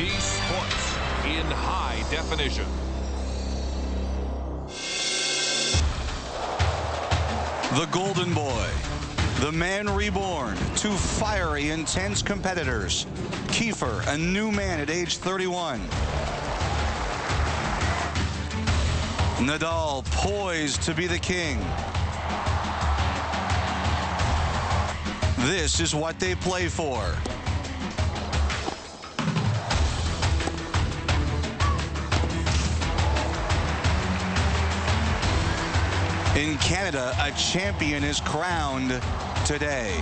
See sports in high definition. The Golden Boy, the man reborn, two fiery, intense competitors. Kiefer, a new man at age 31. Nadal, poised to be the king. This is what they play for. In Canada, a champion is crowned today.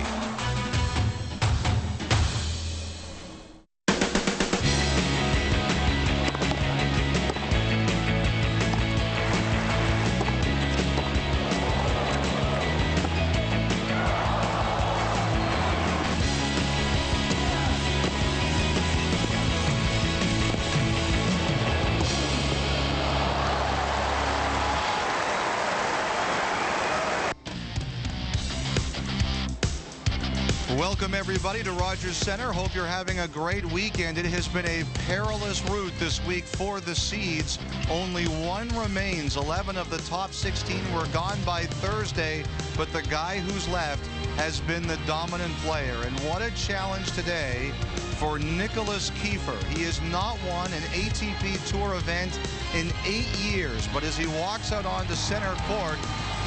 Welcome, everybody, to Rogers Center. Hope you're having a great weekend. It has been a perilous route this week for the seeds. Only one remains. 11 of the top 16 were gone by Thursday, but the guy who's left has been the dominant player. And what a challenge today for Nicholas Kiefer. He has not won an ATP Tour event in 8 years, but as he walks out onto center court,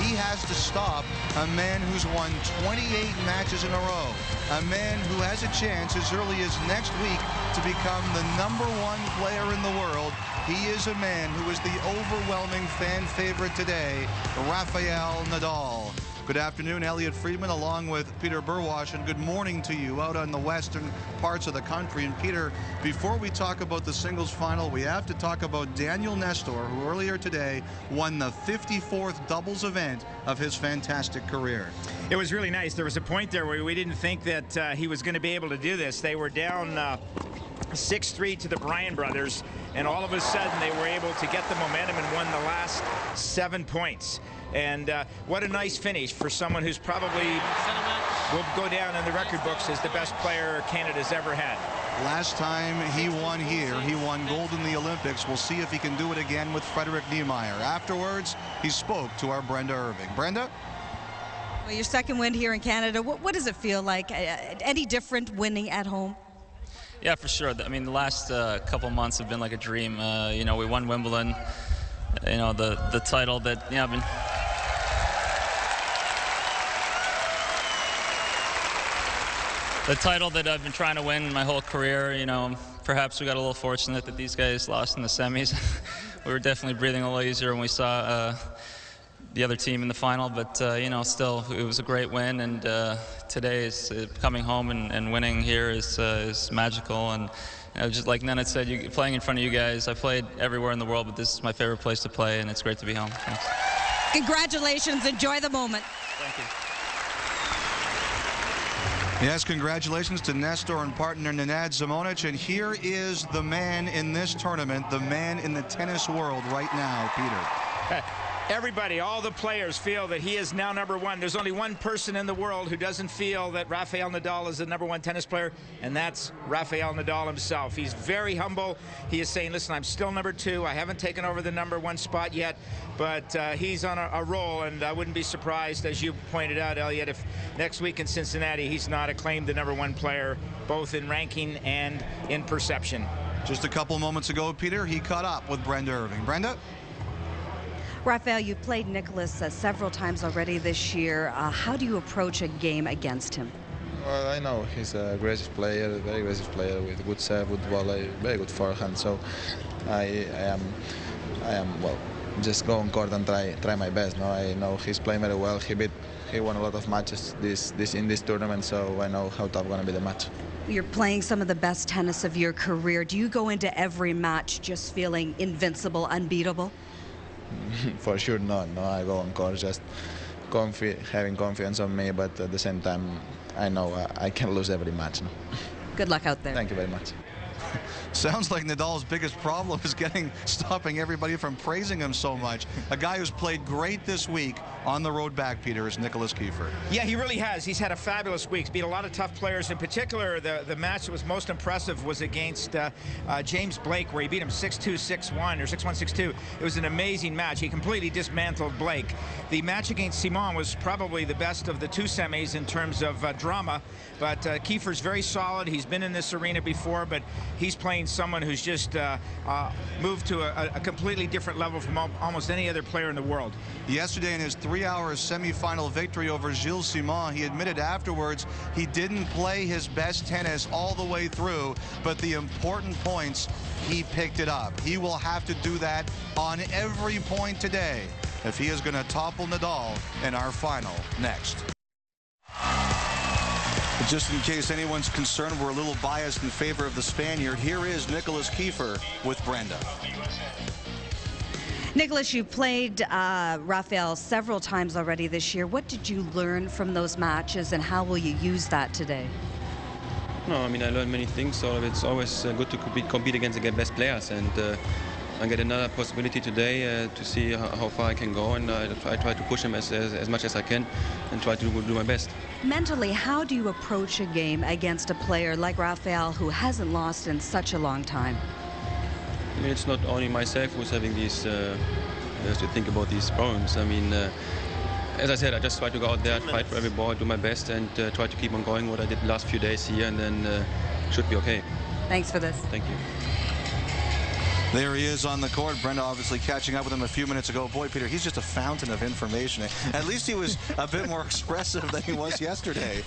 he has to stop a man who's won 28 matches in a row, a man who has a chance as early as next week to become the #1 player in the world. He is a man who is the overwhelming fan favorite today, Rafael Nadal. Good afternoon, Elliot Friedman, along with Peter Burwash, and good morning to you out on the western parts of the country. And Peter, before we talk about the singles final, we have to talk about Daniel Nestor, who earlier today won the 54th doubles event of his fantastic career. It was really nice. There was a point there where we didn't think that he was going to be able to do this. They were down 6-3 to the Bryan brothers, and all of a sudden they were able to get the momentum and won the last 7 points. And what a nice finish for someone who's probably will go down in the record books as the best player Canada's ever had. Last time he won here, he won gold in the Olympics. We'll see if he can do it again with Frederick Niemeyer. Afterwards, he spoke to our Brenda Irving. Brenda? Well, your second win here in Canada, what does it feel like? Any different winning at home? Yeah, for sure. I mean, the last couple months have been like a dream. You know, we won Wimbledon. You know, the title that, you know, I've been... The title that I've been trying to win my whole career. You know, perhaps we got a little fortunate that these guys lost in the semis. We were definitely breathing a little easier when we saw the other team in the final, but you know, still, it was a great win, and today is coming home and winning here is magical. And you know, just like Nenad said, playing in front of you guys, I played everywhere in the world, but this is my favorite place to play, and it's great to be home. Thanks. Congratulations. Enjoy the moment. Thank you. Yes, congratulations to Nestor and partner Nenad Zimonjic. And here is the man in this tournament, the man in the tennis world right now, Peter. Everybody, all the players feel that he is now #1. There's only one person in the world who doesn't feel that Rafael Nadal is the #1 tennis player, and that's Rafael Nadal himself. He's very humble. He is saying, listen, I'm still #2. I haven't taken over the #1 spot yet, but he's on a roll, and I wouldn't be surprised, as you pointed out, Elliot, if next week in Cincinnati he's not acclaimed the #1 player, both in ranking and in perception. Just a couple moments ago, Peter, he caught up with Brenda Irving. Brenda? Rafael, you played Nicholas several times already this year. How do you approach a game against him? Well, I know he's an aggressive player, a very aggressive player with good serve, good volley, very good forehand. So I am well, just go on court and try my best. No, I know he's playing very well. He won a lot of matches in this tournament, so I know how tough going to be the match. You're playing some of the best tennis of your career. Do you go into every match just feeling invincible, unbeatable? For sure not. No, I go on court just having confidence on me, but at the same time, I know I can lose every match. No? Good luck out there. Thank you very much. Sounds like Nadal's biggest problem is stopping everybody from praising him so much. A guy who's played great this week, on the road back, Peter, is Nicholas Kiefer. Yeah, he really has. He's had a fabulous week. He's beat a lot of tough players. In particular, the match that was most impressive was against James Blake, where he beat him 6-2, 6-1, or 6-1, 6-2. It was an amazing match. He completely dismantled Blake. The match against Simon was probably the best of the two semis in terms of drama, but Kiefer's very solid. He's been in this arena before, but he's playing someone who's just moved to a completely different level from almost any other player in the world. Yesterday, in his 3-hour semifinal victory over Gilles Simon, he admitted afterwards he didn't play his best tennis all the way through, but the important points, he picked it up. He will have to do that on every point today if he is going to topple Nadal in our final next. Just in case anyone's concerned, we're a little biased in favor of the Spaniard. Here is Nicholas Kiefer with Brenda. Nicholas, you played Rafael several times already this year. What did you learn from those matches, and how will you use that today? No, I mean, I learned many things. So it's always good to compete against the best players, and I get another possibility today to see how far I can go, and I try to push him as much as I can and try to do my best. Mentally, how do you approach a game against a player like Rafael, who hasn't lost in such a long time? I mean, it's not only myself who's having these, has to think about these problems. I mean, as I said, I just try to go out there, fight for every ball, do my best, and try to keep on going what I did the last few days here, and then should be okay. Thanks for this. Thank you. There he is on the court. Brenda obviously catching up with him a few minutes ago. Boy, Peter, he's just a fountain of information. At least he was a bit more expressive than he was yesterday.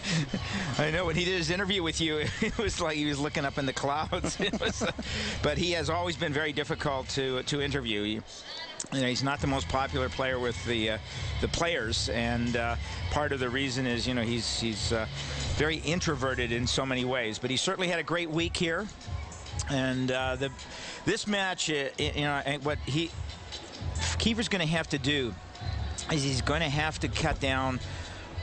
I know, when he did his interview with you, it was like he was looking up in the clouds. But he has always been very difficult to interview. You know, he's not the most popular player with the players, and part of the reason is, you know, he's very introverted in so many ways. But he certainly had a great week here. And this match, you know, what Kiefer's going to have to do is he's going to have to cut down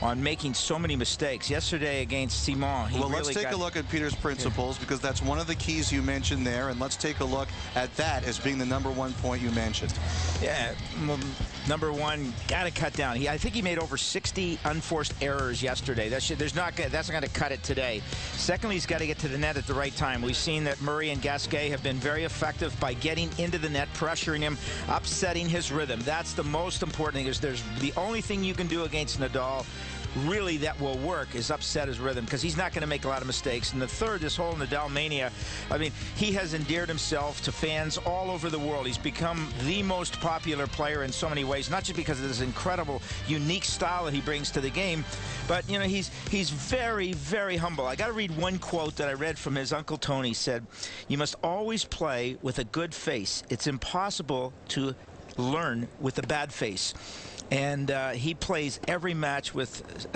on making so many mistakes. Yesterday against Simon, he well, really let's take a look at Peter's principles, because that's one of the keys you mentioned there, and let's take a look at that as being the #1 point you mentioned. Yeah, well, #1, got to cut down. I think he made over 60 unforced errors yesterday. That's not going to cut it today. Secondly, he's got to get to the net at the right time. We've seen that Murray and Gasquet have been very effective by getting into the net, pressuring him, upsetting his rhythm. That's the most important thing. Is there's the only thing you can do against Nadal really that will work is upset his rhythm, because he's not going to make a lot of mistakes. And the third, this whole Nadal mania, I mean, he has endeared himself to fans all over the world. He's become the most popular player in so many ways, not just because of this incredible, unique style that he brings to the game, but, you know, he's very, very humble. I got to read one quote that I read from his Uncle Tony. Said, "You must always play with a good face. It's impossible to learn with a bad face." And he plays every match with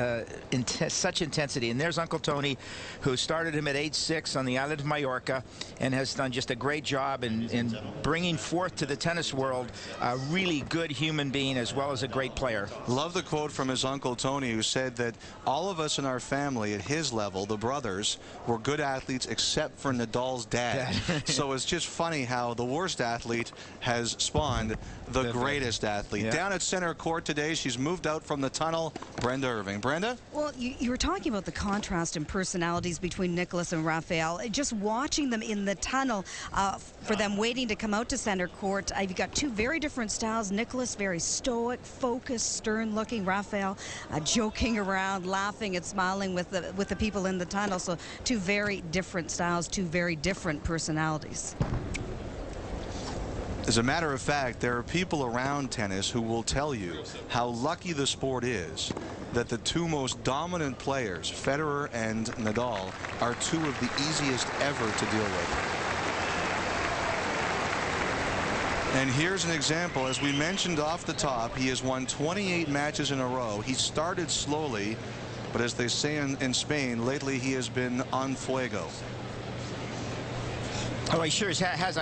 such intensity. And there's Uncle Tony, who started him at age 6 on the island of Mallorca and has done just a great job in bringing forth to the tennis world a really good human being as well as a great player. Love the quote from his Uncle Tony, who said that all of us in our family at his level, the brothers, were good athletes except for Nadal's dad. So it's just funny how the worst athlete has spawned the greatest athlete. Yeah. Down at center court today, she's moved out from the tunnel, Brenda Irving. Brenda? Well, you were talking about the contrast in personalities between Nicholas and Rafael. Just watching them in the tunnel, for them waiting to come out to center court, you've got two very different styles. Nicholas, very stoic, focused, stern-looking. Rafael, joking around, laughing and smiling with the people in the tunnel. So two very different styles, two very different personalities. As a matter of fact, there are people around tennis who will tell you how lucky the sport is that the two most dominant players, Federer and Nadal, are two of the easiest ever to deal with. And here's an example. As we mentioned off the top, he has won 28 matches in a row. He started slowly, but as they say in Spain, lately he has been on fuego. Oh, he sure has.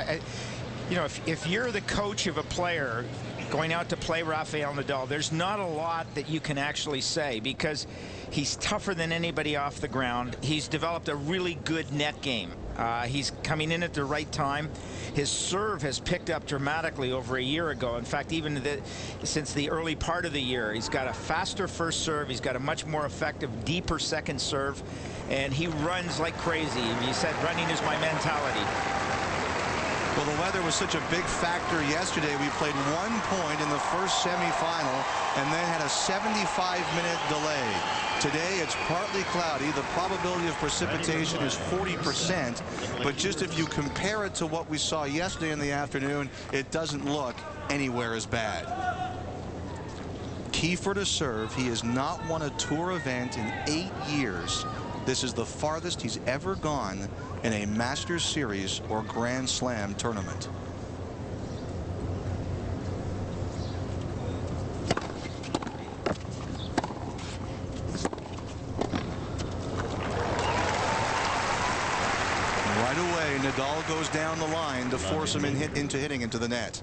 You know, if you're the coach of a player going out to play Rafael Nadal, there's not a lot that you can actually say, because he's tougher than anybody off the ground. He's developed a really good net game. He's coming in at the right time. His serve has picked up dramatically over a year ago. In fact, even since the early part of the year, he's got a faster first serve. He's got a much more effective, deeper second serve, and he runs like crazy. He said, "Running is my mentality." Well, the weather was such a big factor yesterday. We played 1 point in the first semifinal and then had a 75-minute delay. Today, it's partly cloudy. The probability of precipitation is 40%. But just if you compare it to what we saw yesterday in the afternoon, it doesn't look anywhere as bad. Kiefer to serve. He has not won a tour event in 8 years. This is the farthest he's ever gone in a Masters Series or Grand Slam tournament. Right away, Nadal goes down the line to force him into hitting into the net.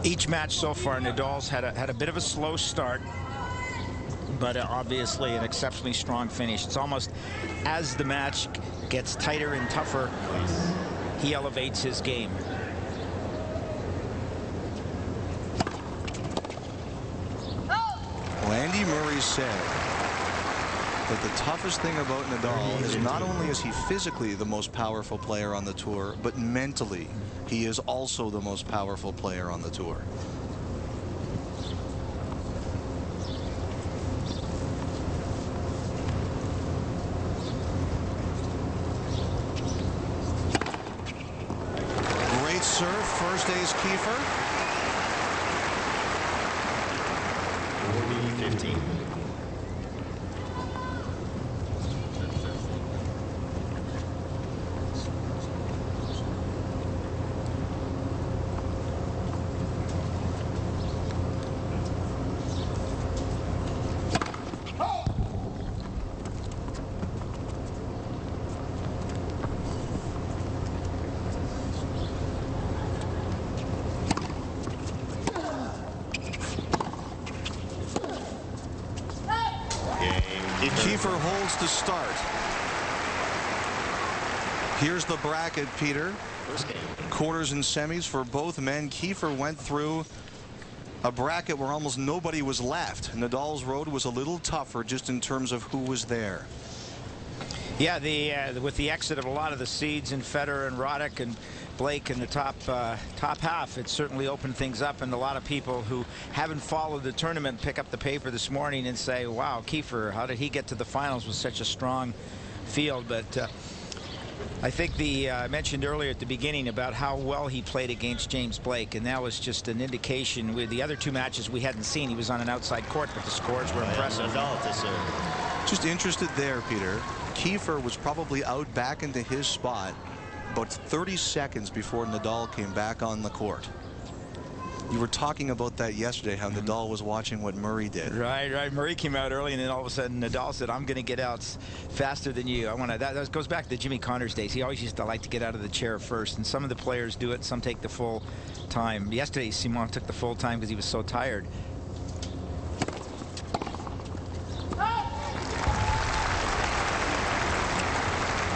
Each match so far, Nadal's had a bit of a slow start, but obviously an exceptionally strong finish. It's almost as the match gets tighter and tougher, he elevates his game. Well, Andy Murray said that the toughest thing about Nadal is not only is he physically the most powerful player on the tour, but mentally he is also the most powerful player on the tour. Great serve, first ace Kiefer. 40-15. Kiefer holds to start. Here's the bracket, Peter. Quarters and semis for both men. Kiefer went through a bracket where almost nobody was left. Nadal's road was a little tougher just in terms of who was there. Yeah, with the exit of a lot of the seeds in Federer and Roddick and Blake in the top half, it certainly opened things up, and a lot of people who haven't followed the tournament pick up the paper this morning and say, wow, Kiefer, how did he get to the finals with such a strong field? But I think I mentioned earlier at the beginning about how well he played against James Blake, and that was just an indication. With the other two matches we hadn't seen, he was on an outside court, but the scores were impressive. Just interested there, Peter. Kiefer was probably out back into his spot about 30 seconds before Nadal came back on the court. You were talking about that yesterday, how Nadal was watching what Murray did. Right. Murray came out early, and then all of a sudden Nadal said, I'm going to get out faster than you. That goes back to Jimmy Connors days. He always used to like to get out of the chair first, and some of the players do it, some take the full time. Yesterday, Simon took the full time because he was so tired.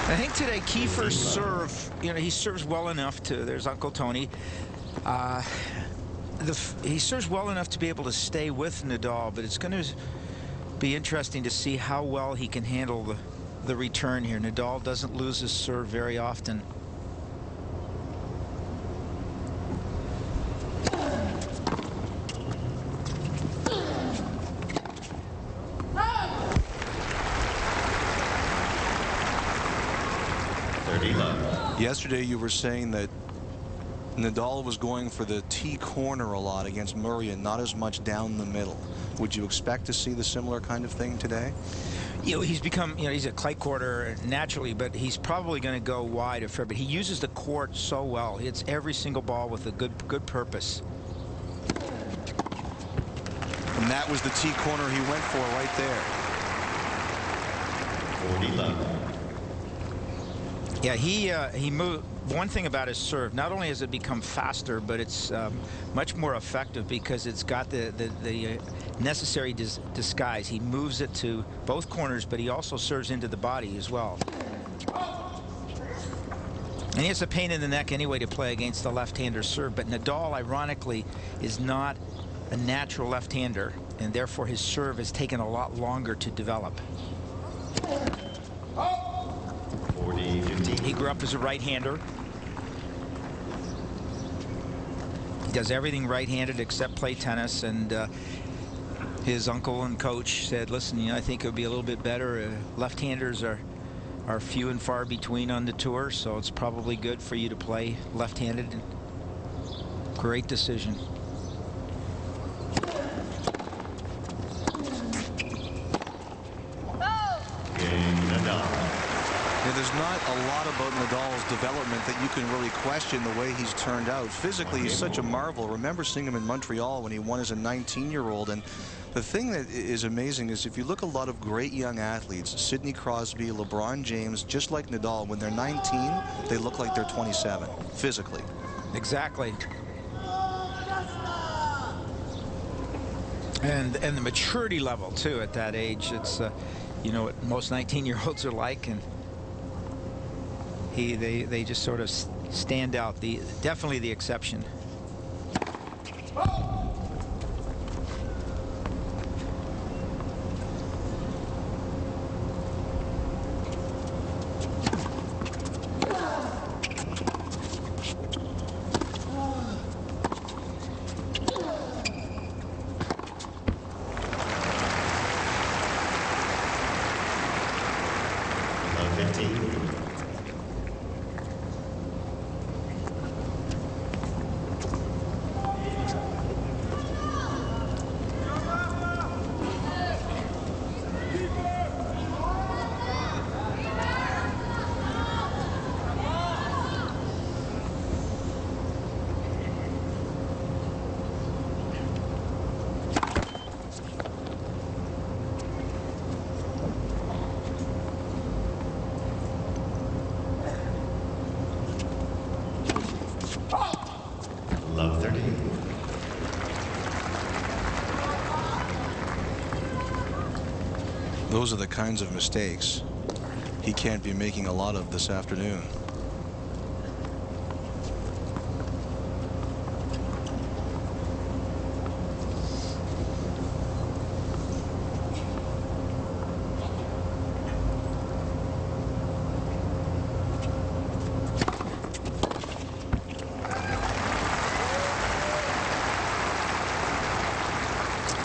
I think today Kiefer's serve, he serves well enough to, there's Uncle Tony. He serves well enough to be able to stay with Nadal, but it's going to be interesting to see how well he can handle the return here. Nadal doesn't lose his serve very often. Yesterday you were saying that Nadal was going for the T corner a lot against Murray and not as much down the middle. Would you expect to see the similar kind of thing today? You know, he's become, you know, he's a clay courter naturally, but he's probably going to go wide a fair bit. He uses the court so well. He hits every single ball with a good purpose. And that was the T corner he went for right there. 40 love. Yeah, he moved. One thing about his serve, not only has it become faster, but it's much more effective because it's got the necessary disguise. He moves it to both corners, but he also serves into the body as well. And he has a pain in the neck anyway to play against the left-hander serve. But Nadal, ironically, is not a natural left-hander, and therefore his serve has taken a lot longer to develop. 40-15. He grew up as a right-hander. He does everything right-handed except play tennis, and his uncle and coach said, listen, you know, I think it would be a little bit better. Left-handers are few and far between on the tour, so it's probably good for you to play left-handed. Great decision. There's not a lot about Nadal's development that you can really question the way he's turned out. Physically, he's such a marvel. Remember seeing him in Montreal when he won as a 19-year-old. And the thing that is amazing is if you look at a lot of great young athletes, Sidney Crosby, LeBron James, just like Nadal, when they're 19, they look like they're 27, physically. Exactly. And the maturity level, too, at that age. It's, you know, what most 19-year-olds are like, and they just sort of stand out. Definitely the exception. Love 30. Those are the kinds of mistakes he can't be making a lot of this afternoon.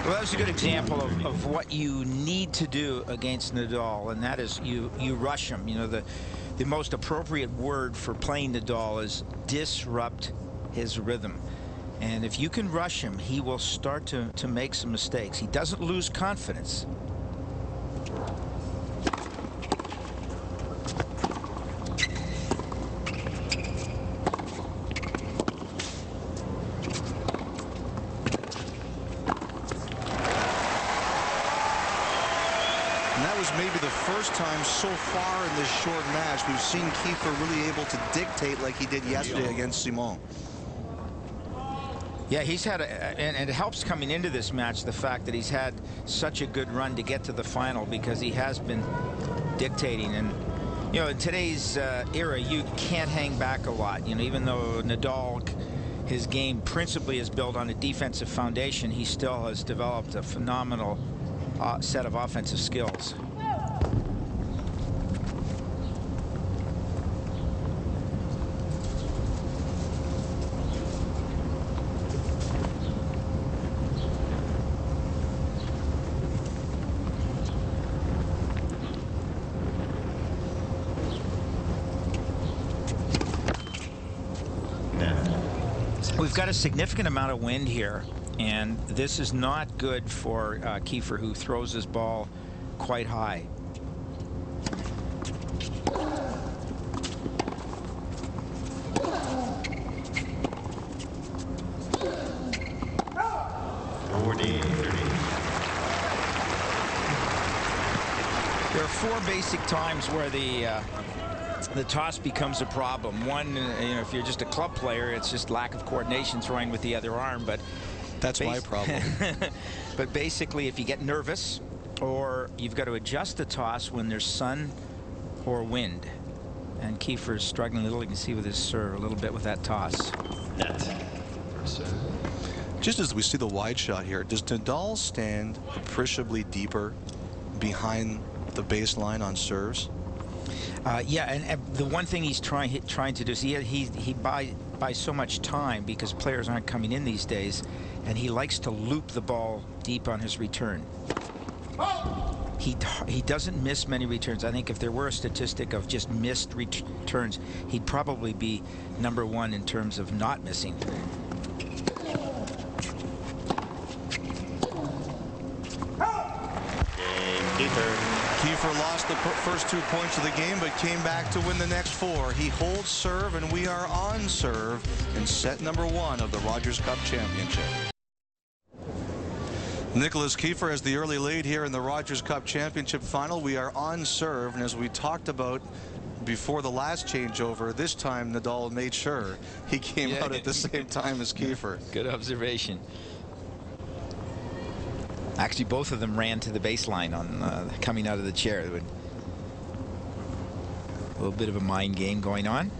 Well, that was a good example of what you need to do against Nadal, and that is you rush him. You know, the most appropriate word for playing Nadal is disrupt his rhythm. And if you can rush him, he will start to make some mistakes. He doesn't lose confidence. Maybe the first time so far in this short match we've seen Kiefer really able to dictate like he did yesterday against Simon. Yeah, he's had and it helps coming into this match the fact that he's had such a good run to get to the final, because he has been dictating. And you know, in today's era, you can't hang back a lot. You know, even though Nadal, his game principally is built on a defensive foundation, he still has developed a phenomenal set of offensive skills. Now. We've got a significant amount of wind here, and this is not good for Kiefer, who throws his ball quite high. There are 4 basic times where the toss becomes a problem. One, you know, if you're just a club player, it's just lack of coordination throwing with the other arm. But that's my problem. But basically, if you get nervous, or you've got to adjust the toss when there's sun or wind. And Kiefer is struggling a little. You can see with his serve a little bit with that toss. Just as we see the wide shot here, does Nadal stand appreciably deeper behind the baseline on serves? Yeah, and the one thing he's trying to do is he buys so much time because players aren't coming in these days, and he likes to loop the ball deep on his return. He doesn't miss many returns. I think if there were a statistic of just missed returns, he'd probably be #1 in terms of not missing. Kiefer lost the first 2 points of the game, but came back to win the next 4. He holds serve, and we are on serve in set #1 of the Rogers Cup Championship. Nicholas Kiefer has the early lead here in the Rogers Cup Championship final. We are on serve, and as we talked about before the last changeover, this time Nadal made sure he came out at the same time as Kiefer. Good observation. Actually, both of them ran to the baseline on coming out of the chair. A little bit of a mind game going on.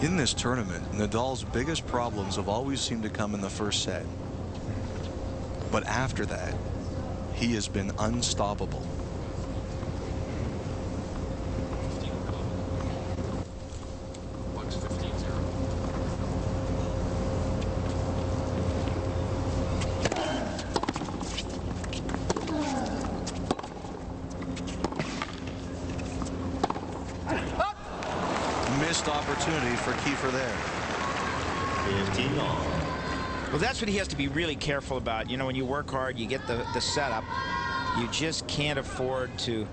In this tournament, Nadal's biggest problems have always seemed to come in the first set. But after that, he has been unstoppable. Missed opportunity for Kiefer there. 15 all. Well, that's what he has to be really careful about. You know, when you work hard, you get the setup. You just can't afford to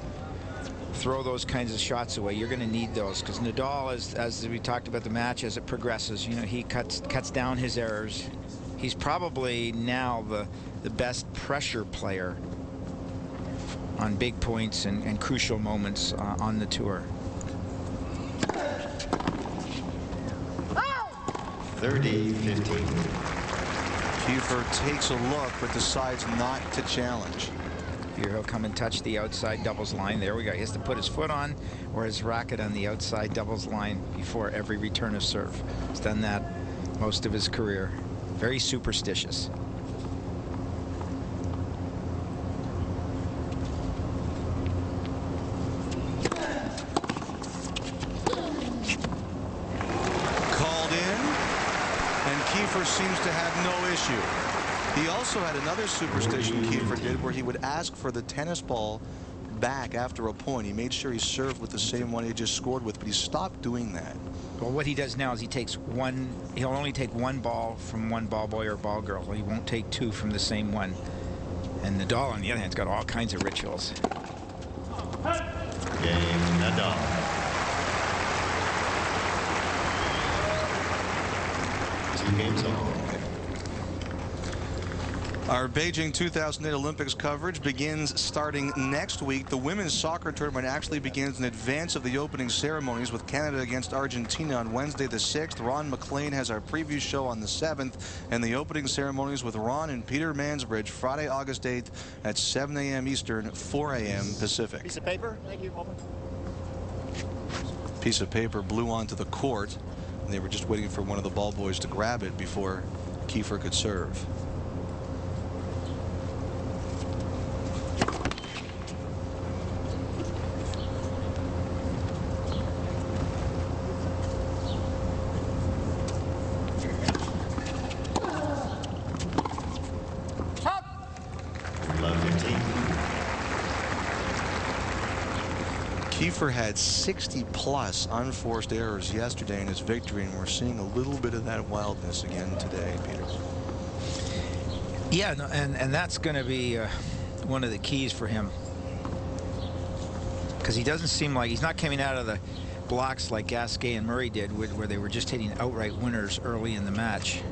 throw those kinds of shots away. You're going to need those, because Nadal, as we talked about the match, as it progresses, you know, he cuts down his errors. He's probably now the best pressure player on big points and crucial moments on the tour. 30-15. Kiefer takes a look but decides not to challenge. Here he'll come and touch the outside doubles line. There we go. He has to put his foot on or his racket on the outside doubles line before every return of serve. He's done that most of his career. Very superstitious. Kiefer seems to have no issue. He also had another superstition Kiefer did where he would ask for the tennis ball back after a point. He made sure he served with the same one he just scored with, but he stopped doing that. Well, what he does now is he'll only take one ball from one ball boy or ball girl. He won't take 2 from the same one. And Nadal, on the other hand, has got all kinds of rituals. Game Nadal. Games on. Our Beijing 2008 Olympics coverage begins starting next week. The women's soccer tournament actually begins in advance of the opening ceremonies with Canada against Argentina on Wednesday the 6th. Ron McLean has our preview show on the 7th, and the opening ceremonies with Ron and Peter Mansbridge Friday, August 8th at 7 a.m. Eastern, 4 a.m. Pacific. Piece of paper. Thank you. Open. Piece of paper blew onto the court. And they were just waiting for one of the ball boys to grab it before Kiefer could serve. Kiefer had 60+ unforced errors yesterday in his victory, and we're seeing a little bit of that wildness again today, Peter. Yeah, no, and that's going to be one of the keys for him, because he doesn't seem like he's not coming out of the blocks like Gasquet and Murray did, where they were just hitting outright winners early in the match.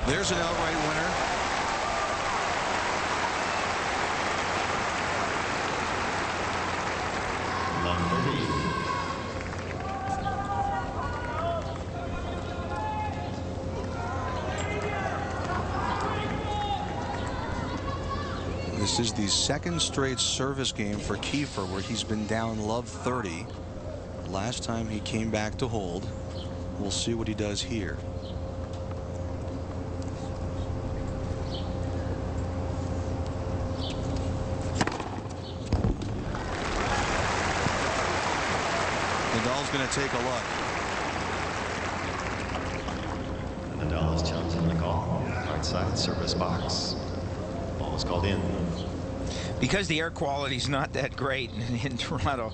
There's an outright winner. This is the second straight service game for Kiefer where he's been down love 30. Last time he came back to hold. We'll see what he does here. Nadal's going to take a look. Nadal is challenging the call. Right side service box. Ball is called in. Because the air quality is not that great in Toronto,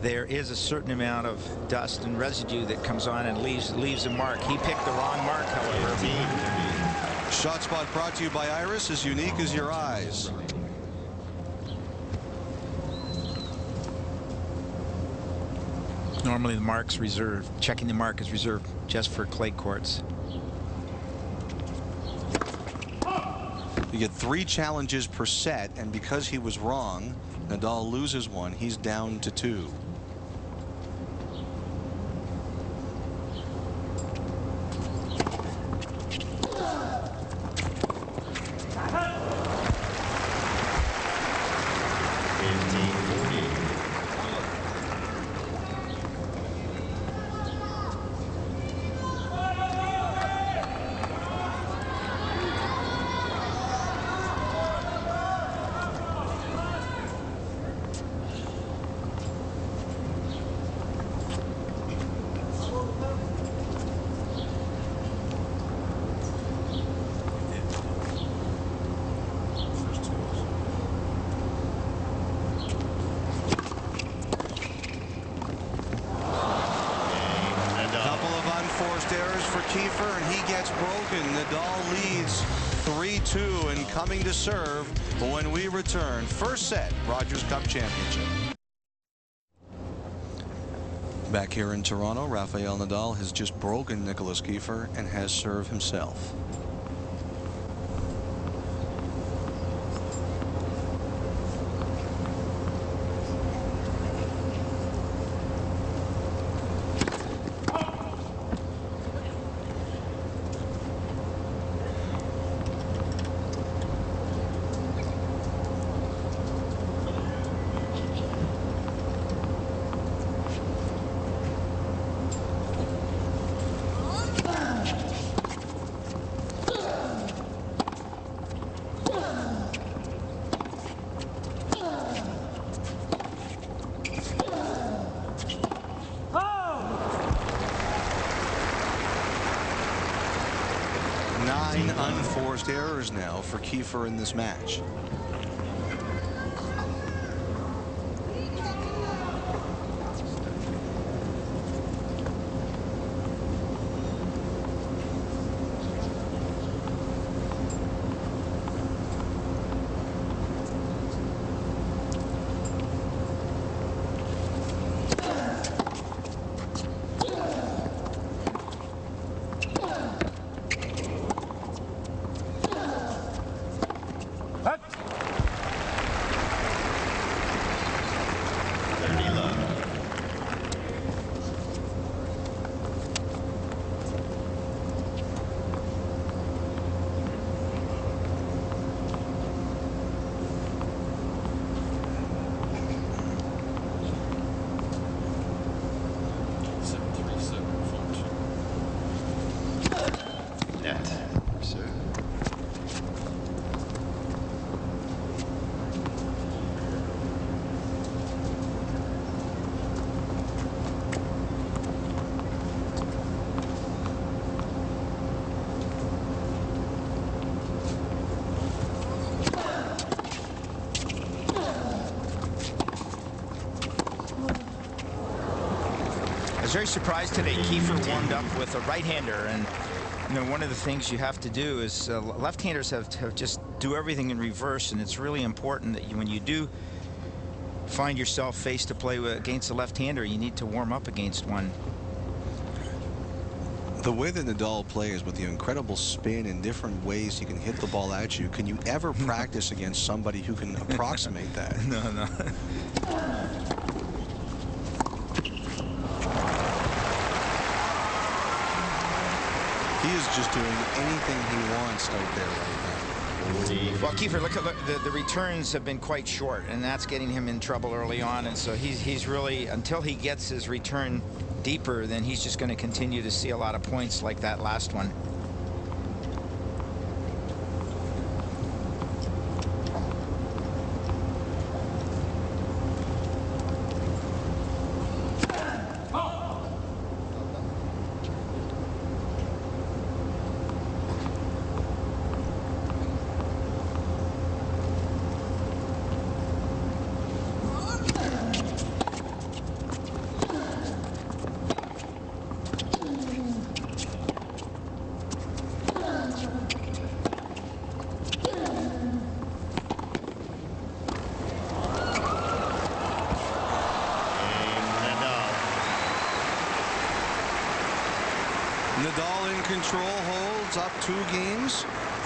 there is a certain amount of dust and residue that comes on and leaves a mark. He picked the wrong mark, however. Shot spot brought to you by Iris, as unique as your eyes. Normally the mark's reserved. Checking the mark is reserved just for clay courts. You get 3 challenges per set, and because he was wrong, Nadal loses one. He's down to 2. Kiefer, and he gets broken. Nadal leads 3-2 and coming to serve when we return. First set, Rogers Cup Championship. Back here in Toronto, Rafael Nadal has just broken Nicholas Kiefer and has served himself. Unforced errors now for Kiefer in this match. was very surprised today. Kiefer warmed up with a right-hander, and you know, one of the things you have to do is left-handers have to just do everything in reverse, and it's really important that when you do find yourself face to play against a left-hander, you need to warm up against one. The way that Nadal plays with the incredible spin and different ways he can hit the ball at you, can you ever practice against somebody who can approximate that? No. He is just doing anything he wants out there right now. Well, Kiefer, look, the returns have been quite short, and that's getting him in trouble early on. And so he's really, until he gets his return deeper, then he's just going to continue to see a lot of points like that last one. Nadal in control, holds up 2 games,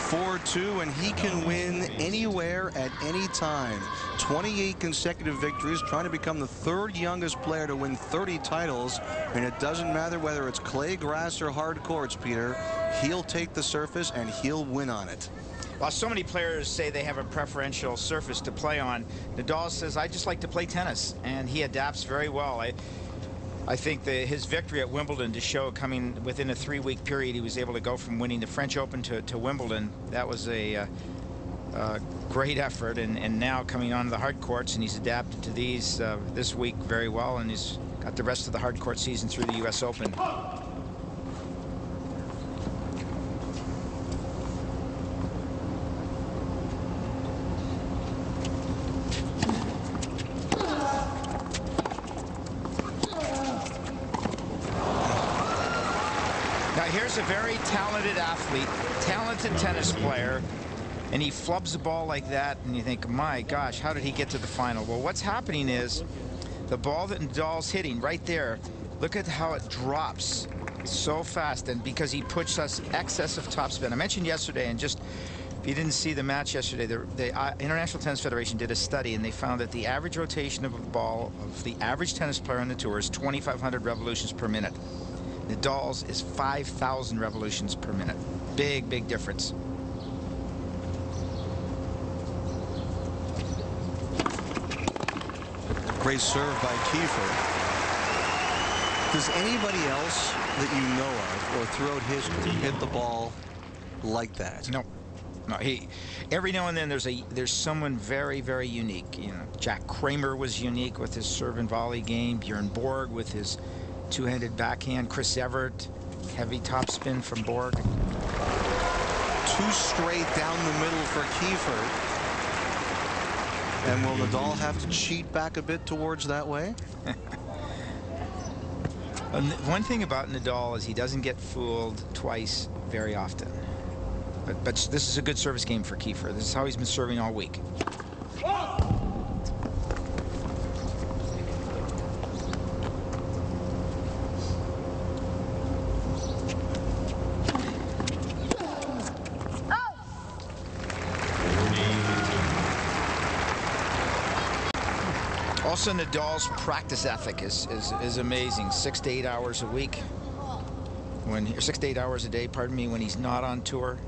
4-2, and he can win anywhere at any time. 28 consecutive victories, trying to become the 3rd youngest player to win 30 titles, and it doesn't matter whether it's clay, grass, or hard courts, Peter. He'll take the surface and he'll win on it. While so many players say they have a preferential surface to play on, Nadal says, I just like to play tennis, and he adapts very well. I think his victory at Wimbledon to show coming within a 3-week period, he was able to go from winning the French Open to Wimbledon. That was a great effort, and now coming on to the hard courts, and he's adapted to these this week very well, and he's got the rest of the hard court season through the U.S. Open. Here's a very talented athlete, talented tennis player, and he flubs the ball like that, and you think, my gosh, how did he get to the final? Well, what's happening is the ball that Nadal's hitting right there, look at how it drops so fast, and because he puts us excess of topspin. I mentioned yesterday, and just if you didn't see the match yesterday, the International Tennis Federation did a study, and they found that the average rotation of a ball of the average tennis player on the tour is 2,500 revolutions per minute. Nadal's is 5,000 revolutions per minute. Big, big difference. Great serve by Kiefer. Does anybody else that you know of or throughout history hit the ball like that? No. No, every now and then there's someone very, very unique. You know, Jack Kramer was unique with his serve and volley game. Bjorn Borg with his two-handed backhand. Chris Evert, heavy topspin from Borg. 2 straight down the middle for Kiefer. And will Nadal have to cheat back a bit towards that way? One thing about Nadal is he doesn't get fooled twice very often. But this is a good service game for Kiefer. This is how he's been serving all week. Also, Nadal's practice ethic is amazing. 6 to 8 hours a week, or 6 to 8 hours a day, pardon me, when he's not on tour.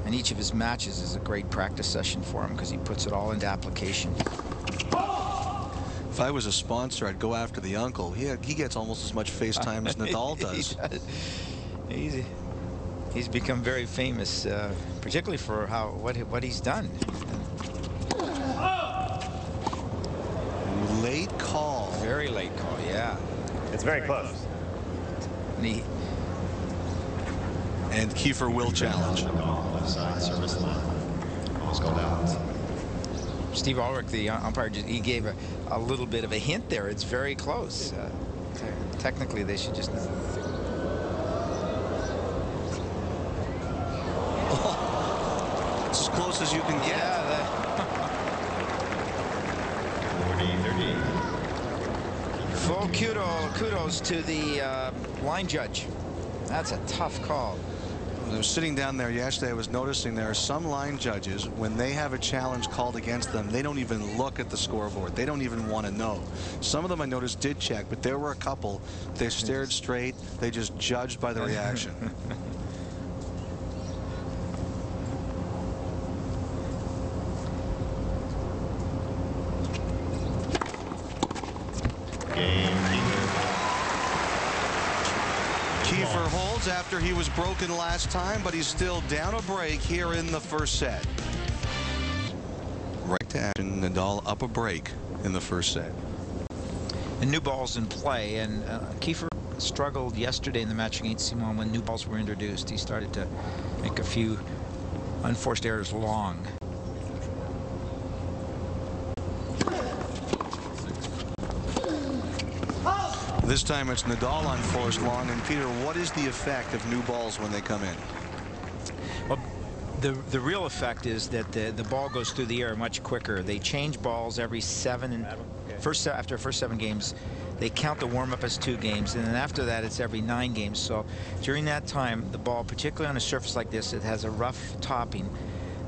And each of his matches is a great practice session for him because he puts it all into application. If I was a sponsor, I'd go after the uncle. He gets almost as much face time as Nadal does. He's become very famous, particularly for what he's done. Late call. Very late call, yeah. It's very close. And Kiefer will challenge. Left side service line. Almost called out. Steve Ulrich, the umpire, he gave a little bit of a hint there. It's very close. Technically, they should just. It's as close as you can get. Yeah. 40-30. Full kudos to the line judge. That's a tough call. I was sitting down there yesterday. I was noticing there are some line judges, when they have a challenge called against them, they don't even look at the scoreboard. They don't even want to know. Some of them I noticed did check, but there were a couple. They stared straight. They just judged by the reaction. Kiefer holds after he was broken last time, but he's still down a break here in the first set. Right to action. Nadal up a break in the first set. And new balls in play, and Kiefer struggled yesterday in the match against Simon when new balls were introduced. He started to make a few unforced errors long. This time it's Nadal on forced long. And Peter, what is the effect of new balls when they come in? Well, the real effect is that the ball goes through the air much quicker. They change balls every after first 7 games. They count the warm-up as 2 games, and then after that it's every 9 games. So during that time, the ball, particularly on a surface like this, it has a rough topping.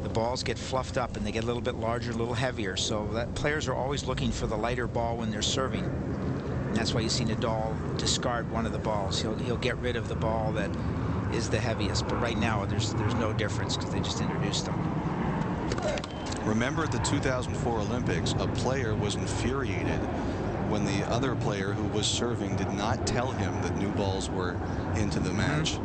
The balls get fluffed up and they get a little bit larger, a little heavier. So that players are always looking for the lighter ball when they're serving. And that's why you see Nadal discard one of the balls. He'll get rid of the ball that is the heaviest. But right now there's no difference because they just introduced them. Remember at the 2004 Olympics, a player was infuriated when the other player who was serving did not tell him that new balls were into the match.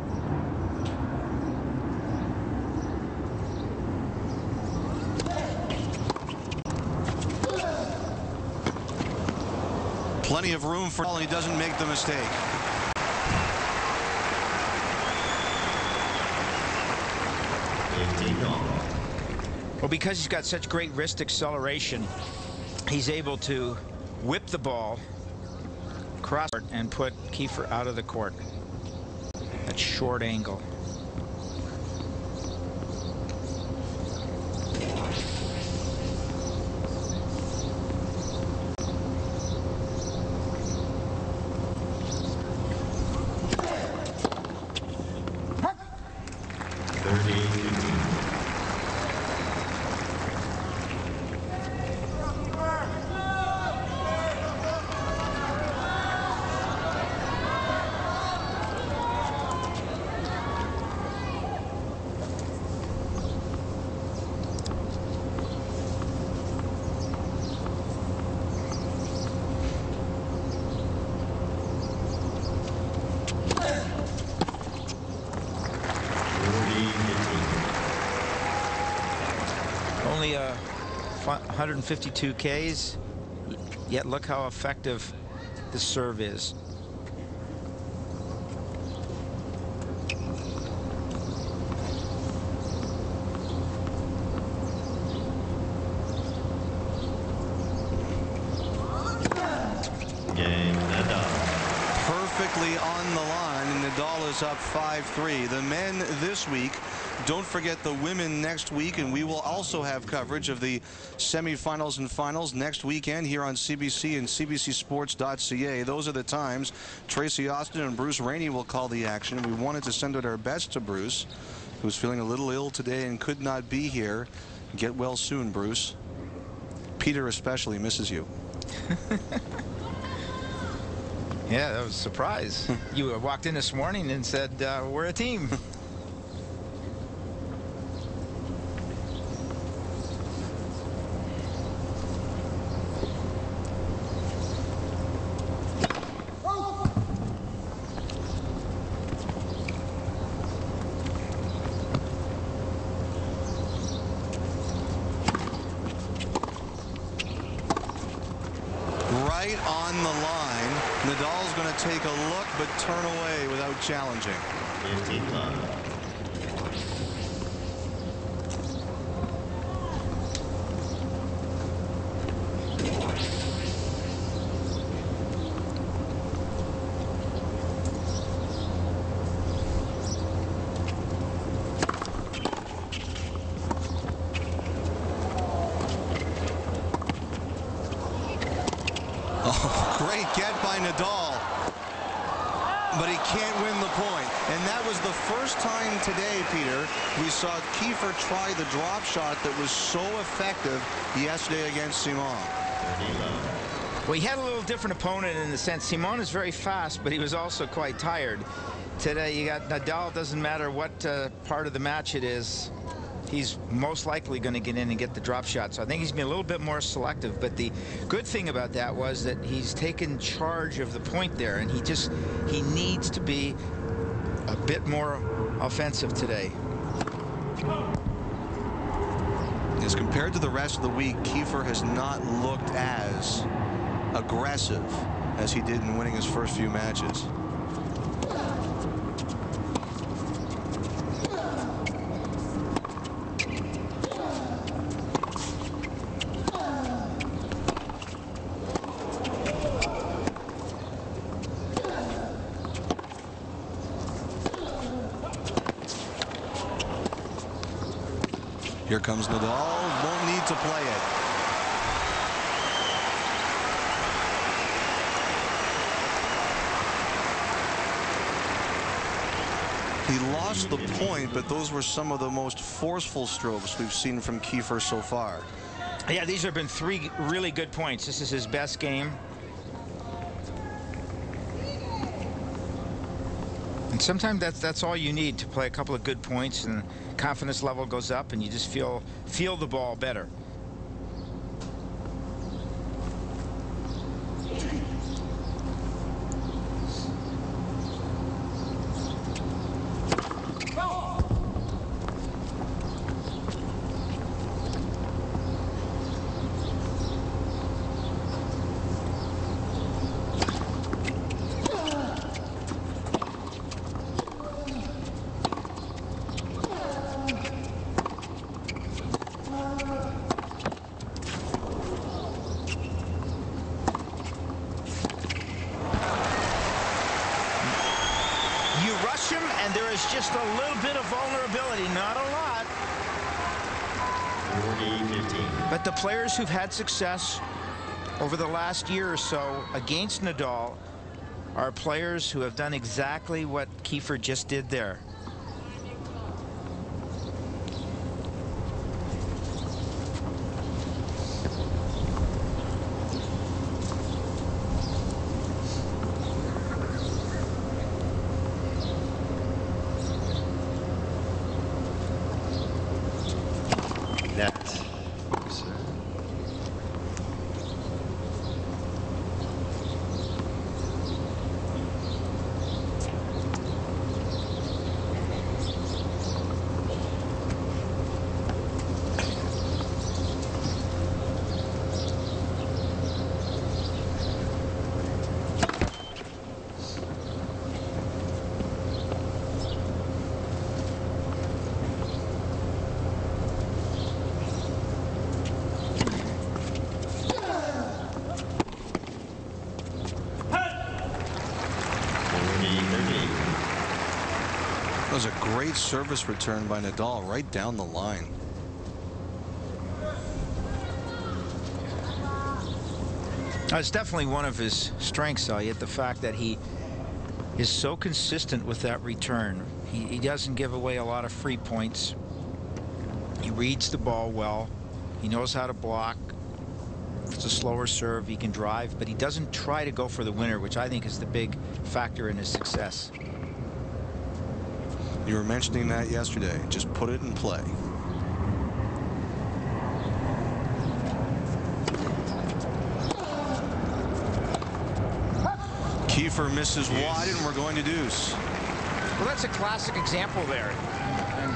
Plenty of room for all, and he doesn't make the mistake. Well, because he's got such great wrist acceleration, he's able to whip the ball across and put Kiefer out of the court at short angle. Only 152 Ks, yet look how effective the serve is. Perfectly on the line, and Nadal is up 5-3. The men this week. Don't forget the women next week, and we will also have coverage of the semifinals and finals next weekend here on CBC and CBCSports.ca. Those are the times. Tracy Austin and Bruce Rainey will call the action. We wanted to send out our best to Bruce, who's feeling a little ill today and could not be here. Get well soon, Bruce. Peter especially misses you. Yeah, that was a surprise. You walked in this morning and said, we're a team. Right on the line. Nadal's going to take a look but turn away without challenging. 15-love. Nadal. But he can't win the point. And that was the first time today, Peter, we saw Kiefer try the drop shot that was so effective yesterday against Simon. Well, he had a little different opponent in the sense Simon is very fast, but he was also quite tired. Today you got Nadal. Doesn't matter what part of the match it is, he's most likely going to get in and get the drop shot. So I think he's been a little bit more selective. But the good thing about that was that he's taken charge of the point there, and he needs to be a bit more offensive today. As compared to the rest of the week, Kiefer has not looked as aggressive as he did in winning his first few matches. Here comes Nadal, won't need to play it. He lost the point, but those were some of the most forceful strokes we've seen from Kiefer so far. Yeah, these have been 3 really good points. This is his best game. And sometimes that's all you need to play a couple of good points, and confidence level goes up, and you just feel the ball better. And there is just a little bit of vulnerability, not a lot. 40-15. But the players who've had success over the last year or so against Nadal are players who have done exactly what Kiefer just did there. Net. That was a great service return by Nadal right down the line. It's definitely one of his strengths, Elliot, the fact that he is so consistent with that return. He doesn't give away a lot of free points. He reads the ball well. He knows how to block. If it's a slower serve, he can drive, but he doesn't try to go for the winner, which I think is the big factor in his success. You were mentioning that yesterday. Just put it in play. Kiefer misses wide, and we're going to deuce. Well, that's a classic example there.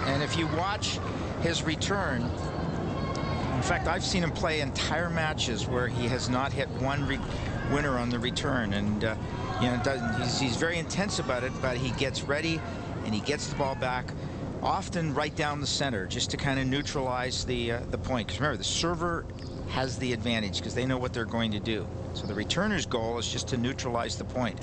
And if you watch his return, in fact, I've seen him play entire matches where he has not hit one winner on the return. And, you know, he's very intense about it, but he gets ready and he gets the ball back, often right down the center, just to kind of neutralize the point. Because remember, the server has the advantage because they know what they're going to do. So the returner's goal is just to neutralize the point.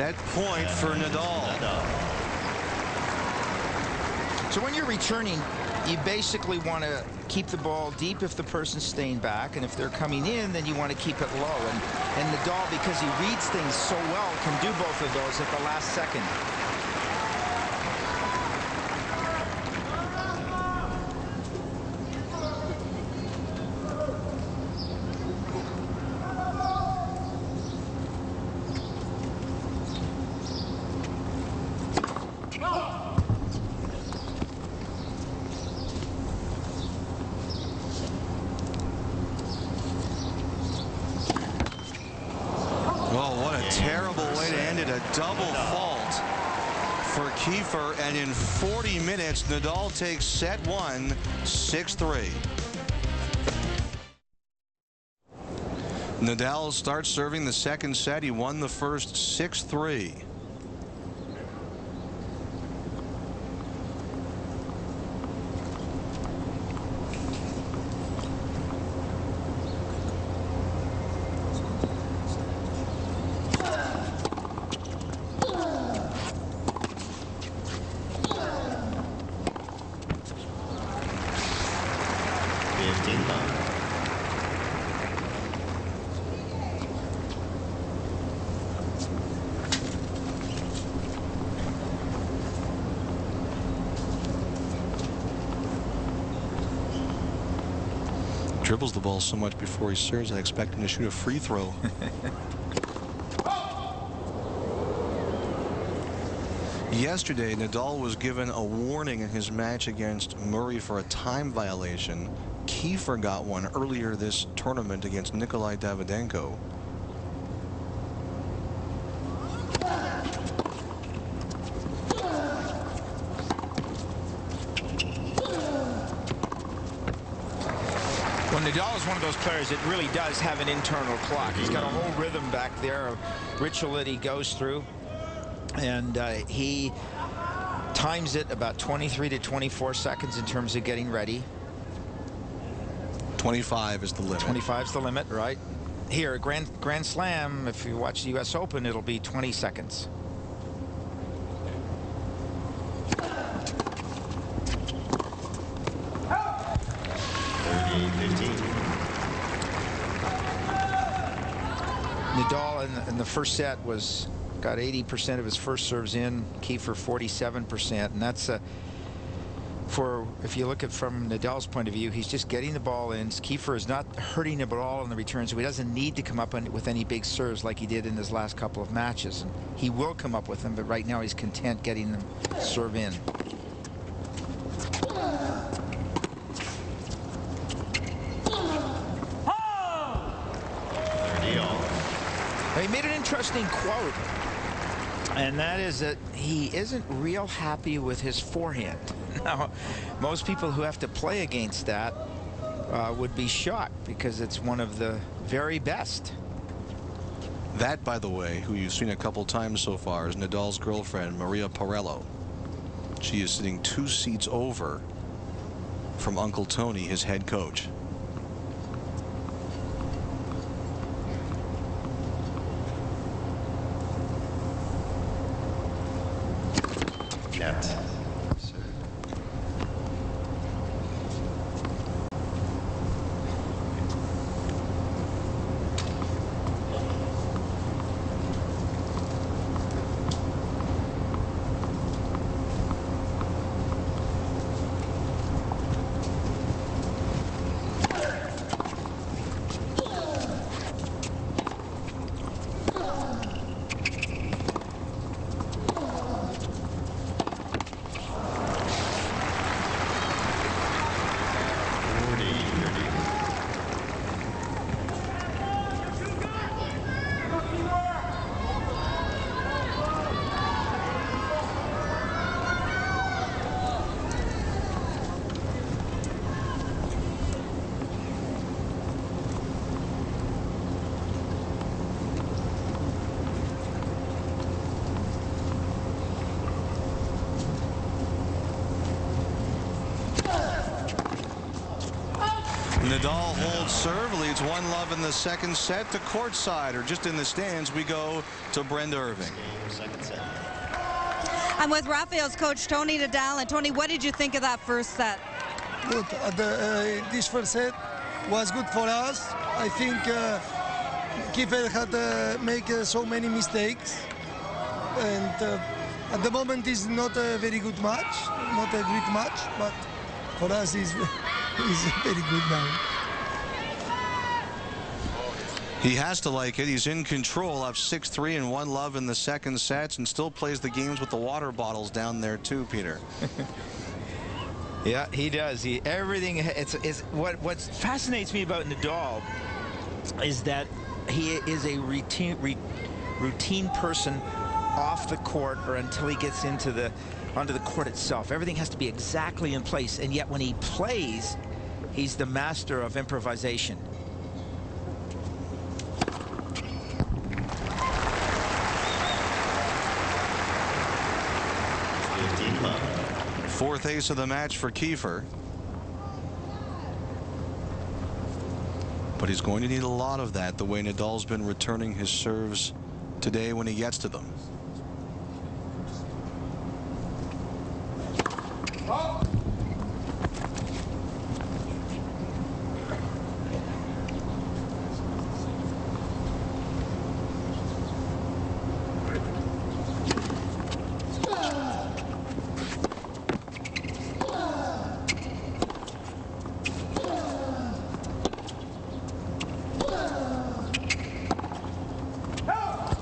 Set point for Nadal. So when you're returning, you basically want to keep the ball deep if the person's staying back, and if they're coming in, then you want to keep it low. And Nadal, because he reads things so well, can do both of those at the last second. Double fault for Kiefer, and in 40 minutes, Nadal takes set one, 6-3. Nadal starts serving the second set. He won the first 6-3. Dribbles the ball so much before he serves, I expect him to shoot a free throw. Yesterday, Nadal was given a warning in his match against Murray for a time violation. Kiefer got one earlier this tournament against Nikolai Davydenko. Well, Nadal is one of those players that really does have an internal clock. He's got a whole rhythm back there, a ritual that he goes through, and he times it about 23 to 24 seconds in terms of getting ready. 25 is the limit. 25 is the limit, right? Here, Grand Slam, if you watch the U.S. Open, it'll be 20 seconds. Nadal in the first set got 80% of his first serves in. Kiefer 47%, and that's if you look at from Nadal's point of view, he's just getting the ball in. Kiefer is not hurting him at all on the return, so he doesn't need to come up with any big serves like he did in his last couple of matches. And he will come up with them, but right now he's content getting them serve in. He made an interesting quote, and that is that he isn't real happy with his forehand. Now, most people who have to play against that would be shocked because it's one of the very best. That, by the way, who you've seen a couple times so far, is Nadal's girlfriend, Maria Parello. She is sitting 2 seats over from Uncle Tony, his head coach. Net. Nadal holds serve, leads 1-love in the second set. To courtside, or just in the stands, we go to Brenda Irving. Second set. I'm with Rafael's coach, Tony Nadal. And Tony, what did you think of that first set? Good. This first set was good for us. I think Kiefer had make so many mistakes, and at the moment it's not a very good match, not a great match, but for us it's very good now. He has to like it. He's in control, up 6-3 and 1-love in the second sets, and still plays the games with the water bottles down there too, Peter. Yeah, he does. Everything. It's what fascinates me about Nadal is that he is a routine person off the court, or until he gets onto the court itself. Everything has to be exactly in place, and yet when he plays, he's the master of improvisation. Fourth ace of the match for Kiefer. But he's going to need a lot of that, the way Nadal's been returning his serves today when he gets to them.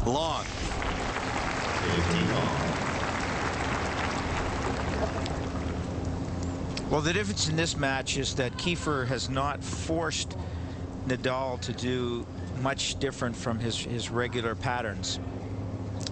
Long. Well, the difference in this match is that Kiefer has not forced Nadal to do much different from his regular patterns.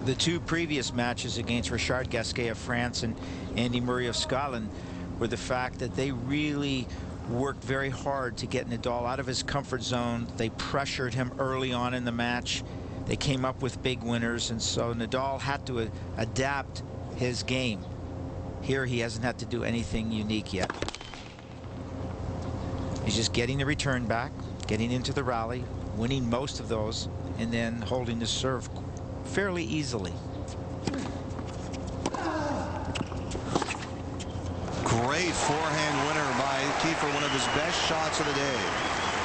The two previous matches against Richard Gasquet of France and Andy Murray of Scotland were the fact that they really worked very hard to get Nadal out of his comfort zone. They pressured him early on in the match. They came up with big winners, and so Nadal had to adapt his game. Here he hasn't had to do anything unique yet. He's just getting the return back, getting into the rally, winning most of those, and then holding the serve fairly easily. Great forehand winner by Kiefer, one of his best shots of the day.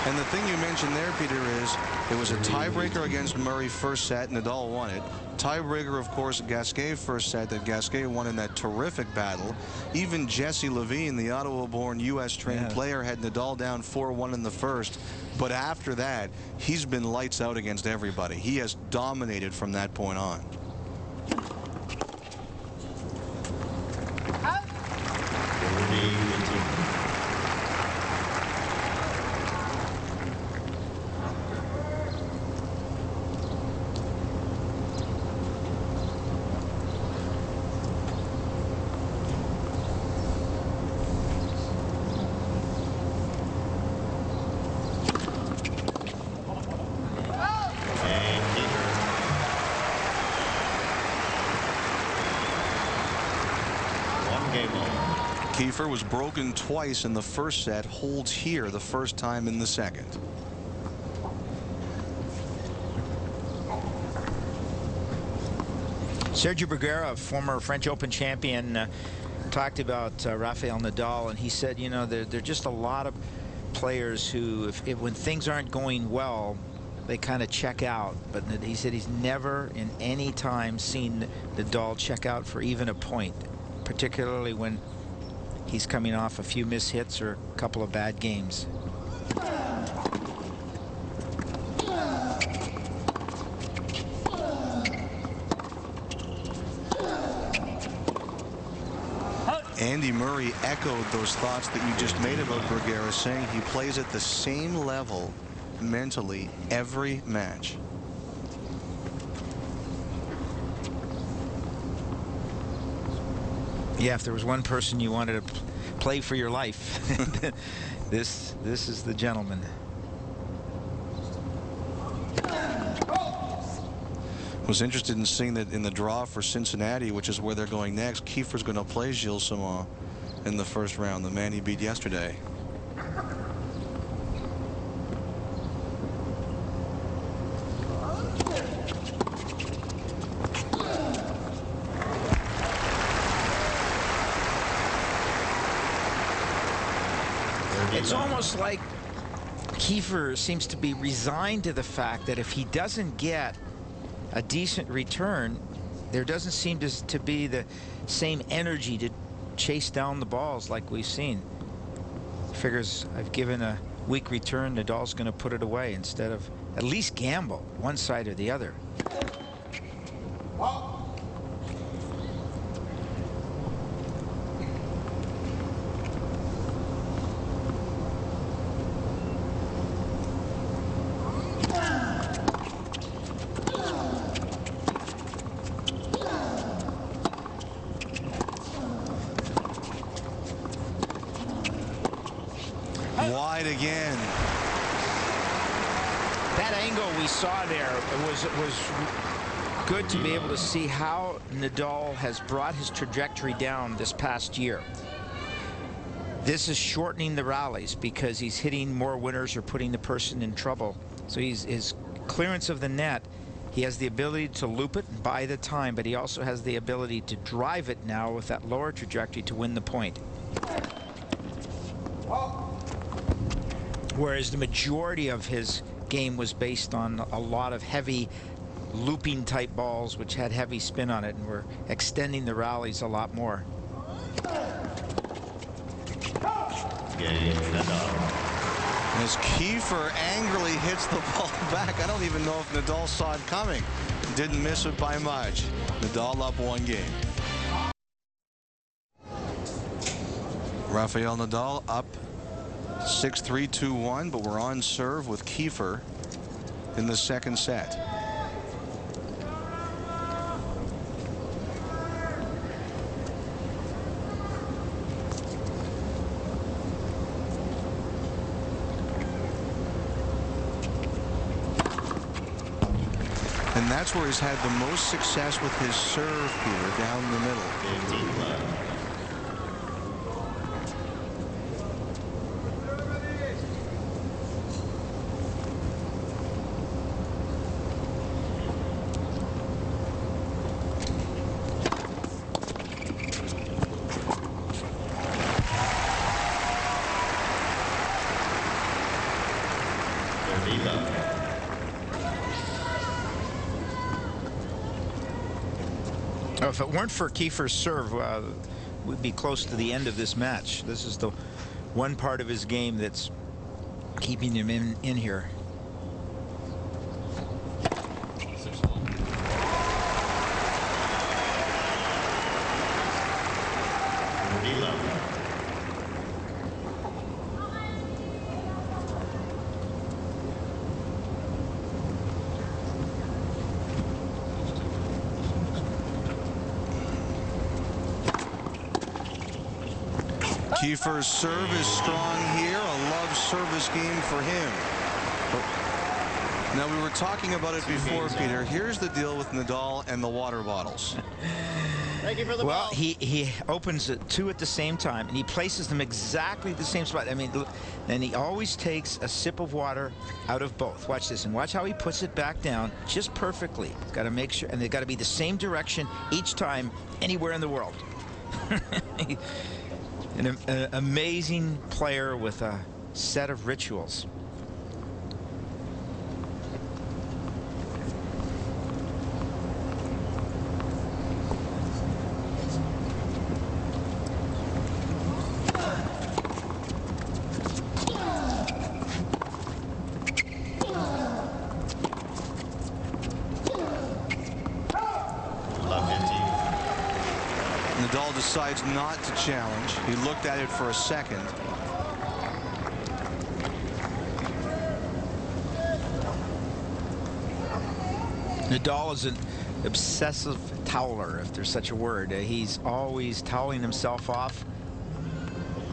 And the thing you mentioned there, Peter, is it was a tiebreaker against Murray first set. Nadal won it. Tiebreaker, of course, Gasquet first set that Gasquet won in that terrific battle. Even Jesse Levine, the Ottawa-born U.S.-trained player, had Nadal down 4-1 in the first. But after that, he's been lights out against everybody. He has dominated from that point on. Kiefer was broken twice in the first set, holds here the first time in the second. Sergio Bruguera, former French Open champion, talked about Rafael Nadal, and he said, you know, there are just a lot of players who, when things aren't going well, they kind of check out. But he said he's never in any time seen Nadal check out for even a point, particularly when he's coming off a few missed hits or a couple of bad games. Andy Murray echoed those thoughts that you just made about Bruguera, saying he plays at the same level mentally every match. Yeah, if there was one person you wanted to play for your life, this is the gentleman. Was interested in seeing that in the draw for Cincinnati, which is where they're going next. Kiefer's going to play Gilles Simon in the first round, the man he beat yesterday. It's almost like Kiefer seems to be resigned to the fact that if he doesn't get a decent return, there doesn't seem to be the same energy to chase down the balls like we've seen. Figures I've given a weak return, Nadal's going to put it away instead of at least gamble one side or the other. Wide again. That angle we saw there was good to be able to see how Nadal has brought his trajectory down this past year. This is shortening the rallies because he's hitting more winners or putting the person in trouble. So his clearance of the net, he has the ability to loop it and buy the time, but he also has the ability to drive it now with that lower trajectory to win the point. Whereas the majority of his game was based on a lot of heavy looping type balls which had heavy spin on it and were extending the rallies a lot more. As Kiefer angrily hits the ball back, I don't even know if Nadal saw it coming. Didn't miss it by much. Nadal up 1 game. Rafael Nadal up 6-3, 2-1, but we're on serve with Kiefer in the second set. And that's where he's had the most success with his serve, Peter, down the middle. 15 left. If it weren't for Kiefer's serve, we'd be close to the end of this match. This is the one part of his game that's keeping him in here. Kiefer's serve is strong here. A love service game for him. Now, we were talking about it before, Peter. Here's the deal with Nadal and the water bottles. Thank you for the well, ball. he opens two at the same time, and he places them exactly the same spot. I mean, then he always takes a sip of water out of both. Watch this, and watch how he puts it back down just perfectly. He's got to make sure, and they've got to be the same direction each time anywhere in the world. An amazing player with a set of rituals. Nadal decides not to challenge. He looked at it for a second. Nadal is an obsessive toweler, if there's such a word. He's always toweling himself off,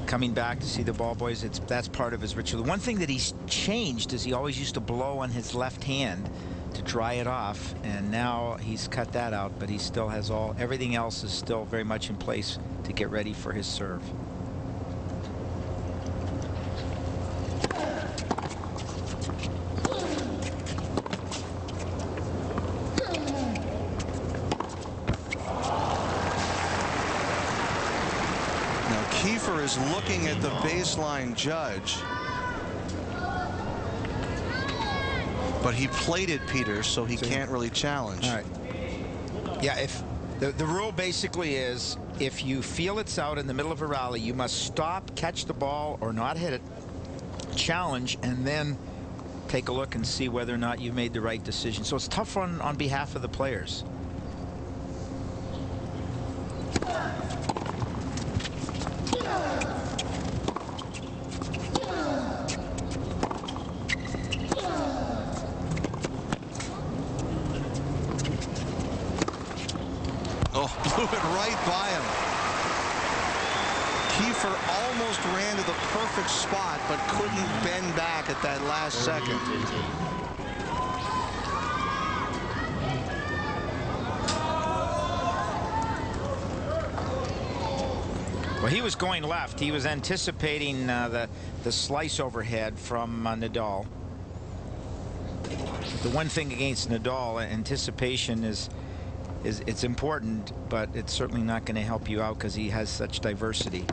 coming back to see the ball boys. That's part of his ritual. One thing that he's changed is he always used to blow on his left hand to dry it off, and now he's cut that out, but he still has everything else is still very much in place to get ready for his serve. Now Kiefer is looking at the baseline judge. But he plated Peter, so he can't really challenge. All right. Yeah, if the rule basically is if you feel it's out in the middle of a rally, you must stop, catch the ball, or not hit it, challenge, and then take a look and see whether or not you made the right decision. So it's tough on behalf of the players. Blew it right by him. Kiefer almost ran to the perfect spot, but couldn't bend back at that last second. Well, he was going left. He was anticipating the slice overhead from Nadal. The one thing against Nadal, anticipation it's important, but it's certainly not going to help you out because he has such diversity.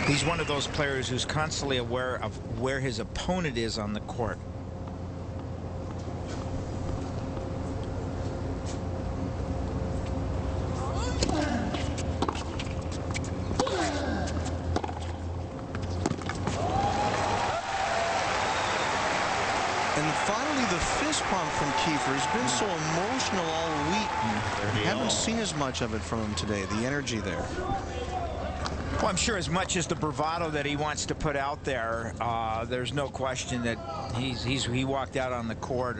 He's one of those players who's constantly aware of where his opponent is on the court. Pump from Kiefer. He's been so emotional all week. Haven't seen as much of it from him today. The energy there. Well, I'm sure as much as the bravado that he wants to put out there, there's no question that he walked out on the court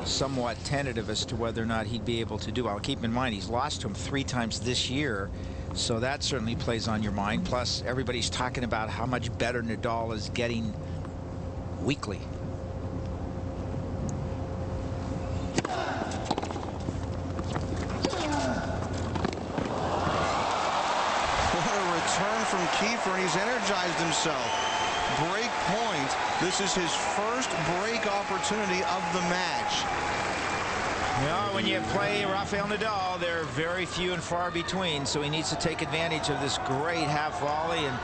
somewhat tentative as to whether or not he'd be able to do. I'll keep in mind he's lost to him 3 times this year, so that certainly plays on your mind. Plus, everybody's talking about how much better Nadal is getting weekly. From Kiefer, and he's energized himself. Break point. This is his first break opportunity of the match. Well, when you play Rafael Nadal, they're very few and far between, so he needs to take advantage of this great half volley and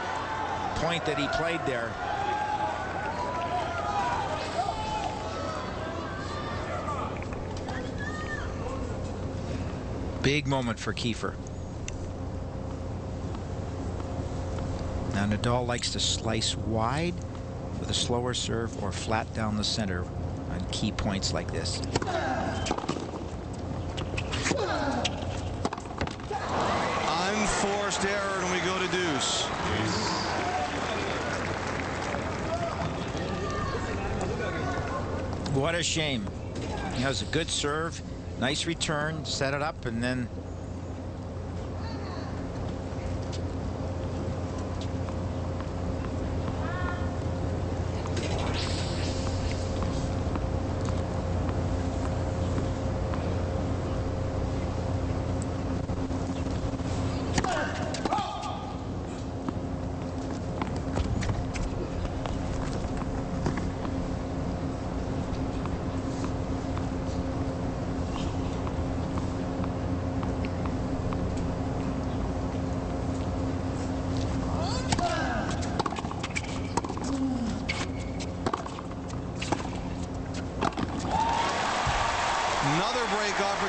point that he played there. Big moment for Kiefer. Now Nadal likes to slice wide with a slower serve or flat down the center on key points like this. Unforced error, and we go to deuce. What a shame. He has a good serve, nice return, set it up, and then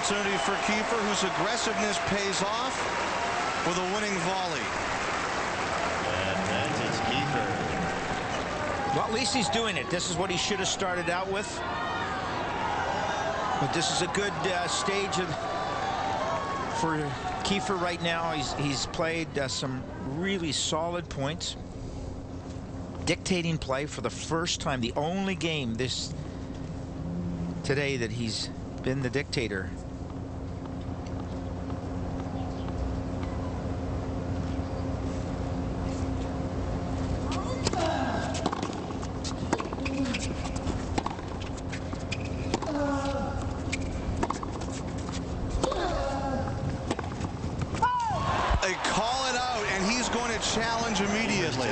opportunity for Kiefer, whose aggressiveness pays off with a winning volley. Advantage Kiefer. Well, at least he's doing it. This is what he should have started out with. But this is a good stage for Kiefer right now. He's played some really solid points. Dictating play for the first time. The only game today that he's been the dictator. They call it out, and he's going to challenge immediately.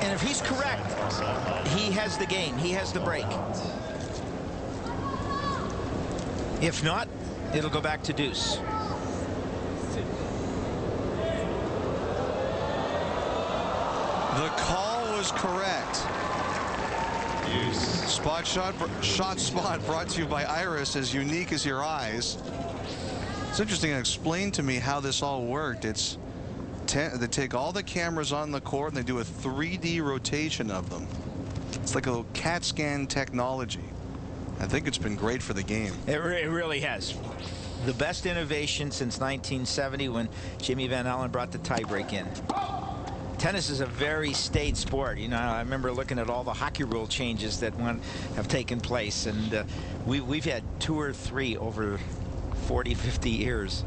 And if he's correct, he has the game. He has the break. If not, It'll go back to deuce. The call was correct. Shot spot brought to you by Iris, as unique as your eyes. It's interesting. Explain to me how this all worked. It's they take all the cameras on the court and they do a 3D rotation of them. It's like a CAT scan technology. I think it's been great for the game. It really has. The best innovation since 1970 when Jimmy Van Allen brought the tiebreak in. Tennis is a very staid sport. You know, I remember looking at all the hockey rule changes that have taken place, and we've had 2 or 3 over 40, 50 years.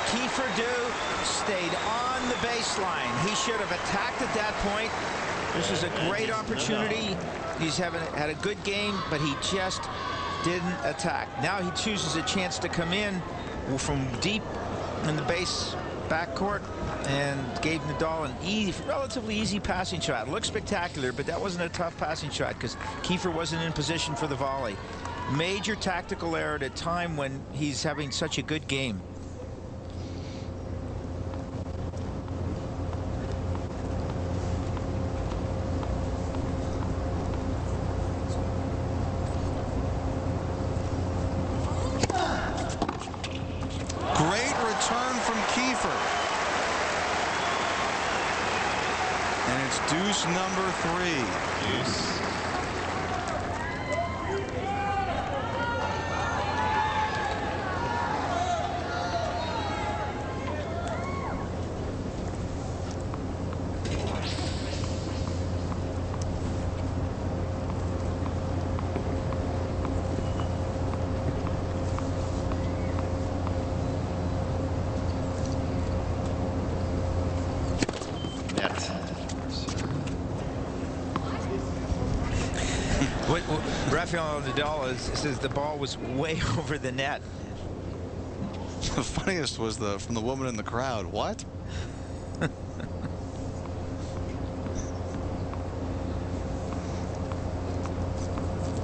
Kiefer stayed on the baseline. He should have attacked at that point. This is a great opportunity. He's had a good game, but he just didn't attack. Now he chooses a chance to come in from deep in the base backcourt and gave Nadal an relatively easy passing shot. It looked spectacular, but that wasn't a tough passing shot because Kiefer wasn't in position for the volley. Major tactical error at a time when he's having such a good game. Deuce number 3. Deuce. Rafael Nadal says the ball was way over the net. The funniest was from the woman in the crowd. What?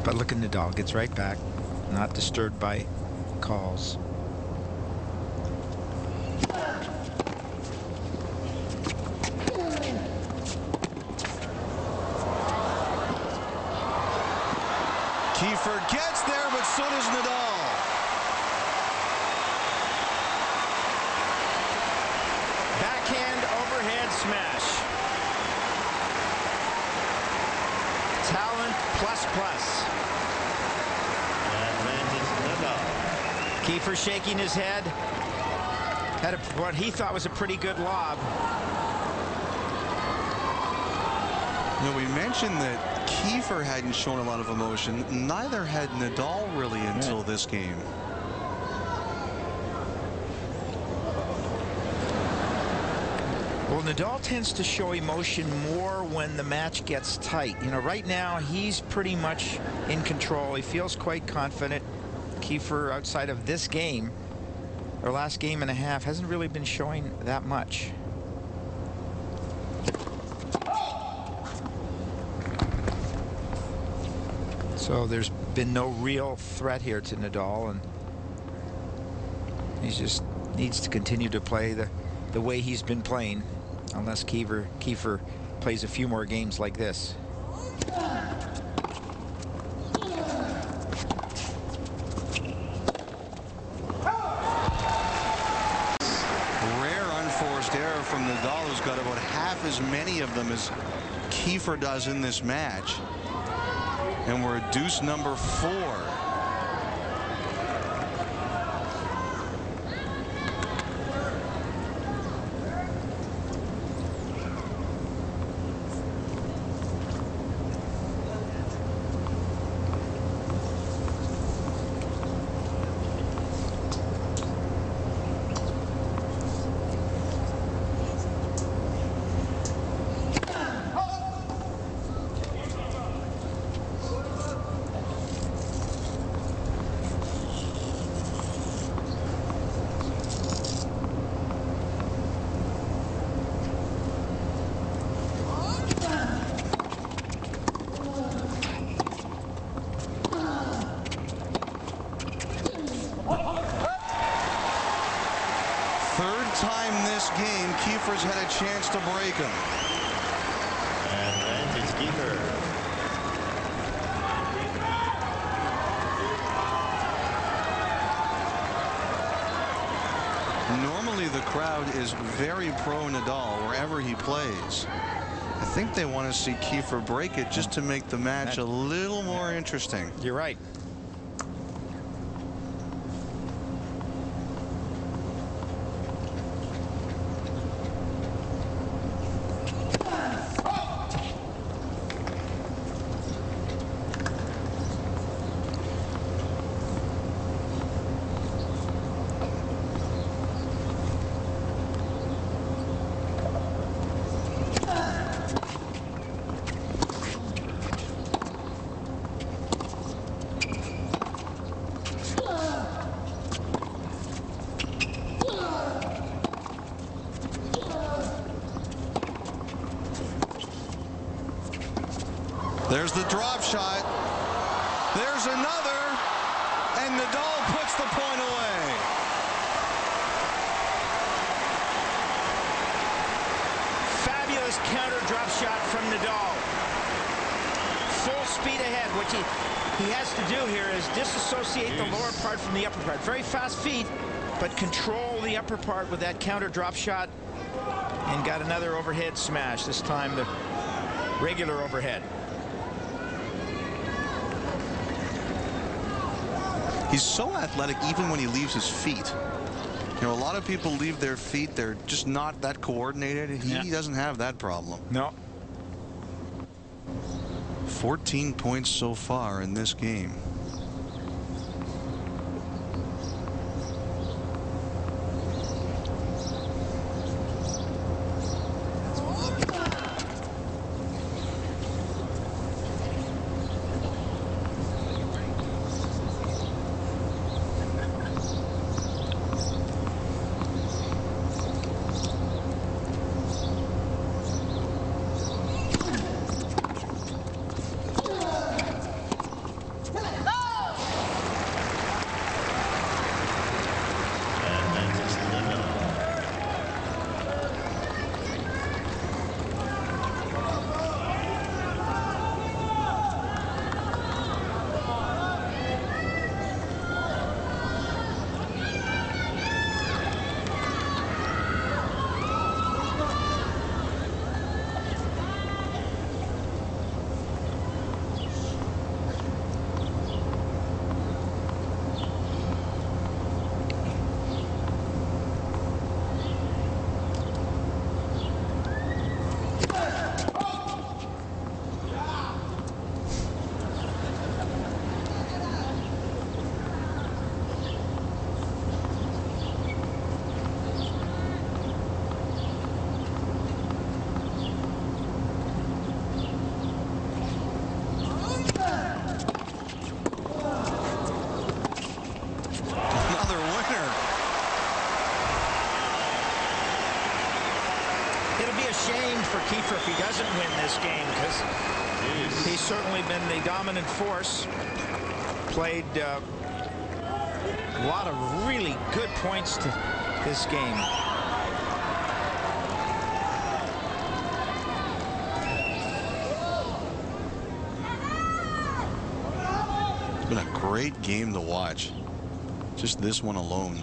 But look at Nadal, gets right back, not disturbed by calls. Kiefer gets there, but so does Nadal. Backhand overhead smash. Talent plus plus. Kiefer shaking his head. Had what he thought was a pretty good lob. You know, we mentioned that Kiefer hadn't shown a lot of emotion. Neither had Nadal really until this game. Well, Nadal tends to show emotion more when the match gets tight. You know, right now he's pretty much in control. He feels quite confident. Kiefer, outside of this game, or last game and a half, hasn't really been showing that much. So there's been no real threat here to Nadal, and he just needs to continue to play the way he's been playing, unless Kiefer plays a few more games like this. Rare unforced error from Nadal, who's got about half as many of them as Kiefer does in this match. And we're at deuce number 4. Kiefer's had a chance to break him. Advantage Kiefer. Normally the crowd is very pro Nadal wherever he plays. I think they want to see Kiefer break it just to make the match a little more interesting. You're right. There's the drop shot. There's another. And Nadal puts the point away. Fabulous counter drop shot from Nadal. Full speed ahead. What he has to do here is disassociate the lower part from the upper part. Very fast feet, but control the upper part with that counter drop shot. And got another overhead smash. This time the regular overhead. He's so athletic even when he leaves his feet. You know, a lot of people leave their feet. They're just not that coordinated. He doesn't have that problem. No. 14 points so far in this game. For Kiefer if he doesn't win this game, because he's certainly been the dominant force. Played a lot of really good points to this game. It's been a great game to watch. Just this one alone.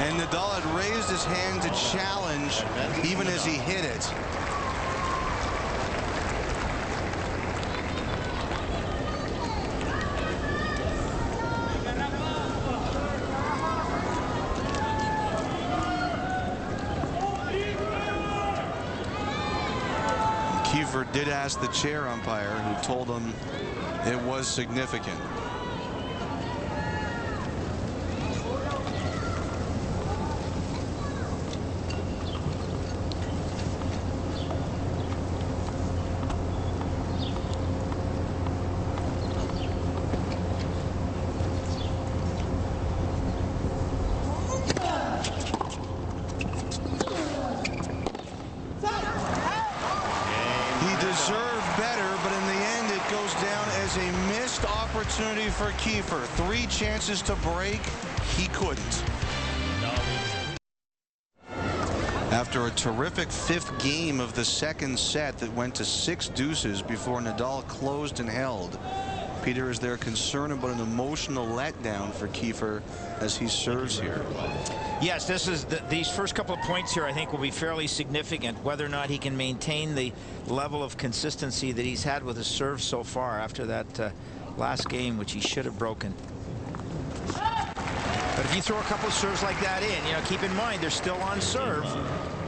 And Nadal had raised his hand to challenge even as he hit it. Kiefer did ask the chair umpire, who told him it was significant. Opportunity for Kiefer. 3 chances to break. He couldn't. After a terrific 5th game of the 2nd set that went to 6 deuces before Nadal closed and held, Peter, is there concern about an emotional letdown for Kiefer as he serves here? Yes, this is these first couple of points here I think will be fairly significant, whether or not he can maintain the level of consistency that he's had with his serve so far after that last game, which he should have broken. But if you throw a couple of serves like that in, you know, keep in mind they're still on serve,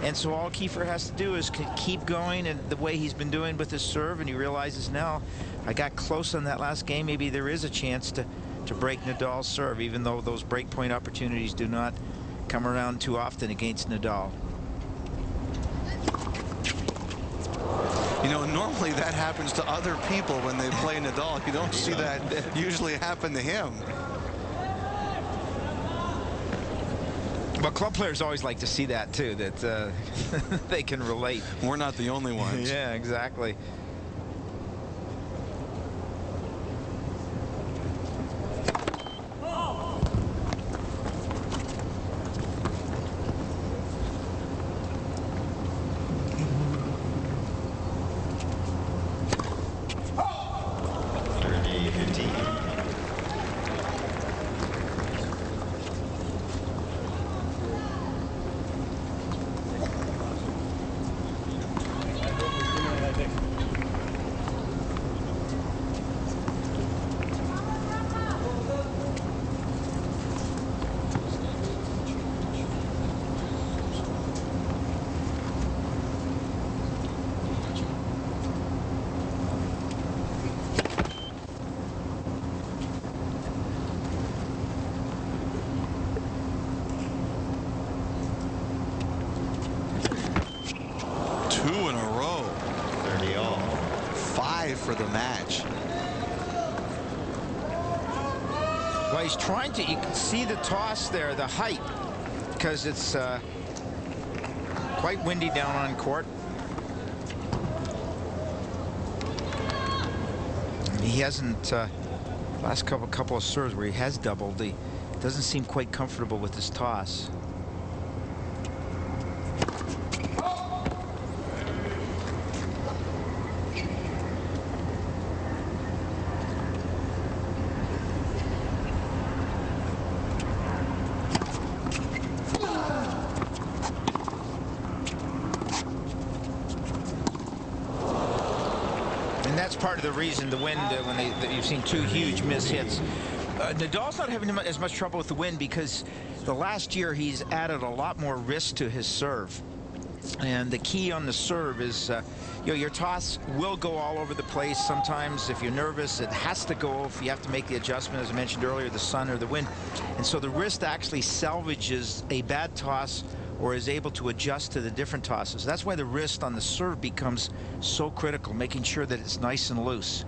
and so all Kiefer has to do is keep going and the way he's been doing with his serve, and he realizes now, I got close on that last game, maybe there is a chance to break Nadal's serve, even though those break point opportunities do not come around too often against Nadal. You know, normally that happens to other people when they play Nadal. You don't see that usually happen to him. But club players always like to see that too, that they can relate. We're not the only ones. Yeah, exactly. For the match. Well, he's trying to, you can see the toss there, the height, because it's quite windy down on court. He hasn't last couple of serves where he has doubled, he doesn't seem quite comfortable with his toss. Part of the reason the wind, when you've seen 2 huge miss hits. Nadal's not having as much trouble with the wind because the last year he's added a lot more risk to his serve, and the key on the serve is you know, your toss will go all over the place. Sometimes if you're nervous, it has to go if you have to make the adjustment, as I mentioned earlier, the sun or the wind, and so the wrist actually salvages a bad toss or is able to adjust to the different tosses. That's why the wrist on the serve becomes so critical, making sure that it's nice and loose.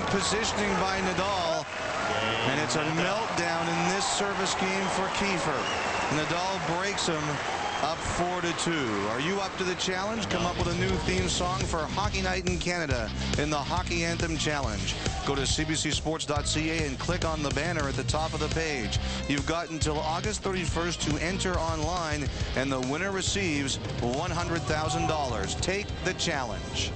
Positioning by Nadal, and it's a meltdown in this service game for Kiefer. Nadal breaks him up 4-2. Are you up to the challenge? Come up with a new theme song for Hockey Night in Canada in the Hockey Anthem Challenge. Go to cbcsports.ca and click on the banner at the top of the page. You've got until August 31st to enter online, and the winner receives $100,000. Take the challenge.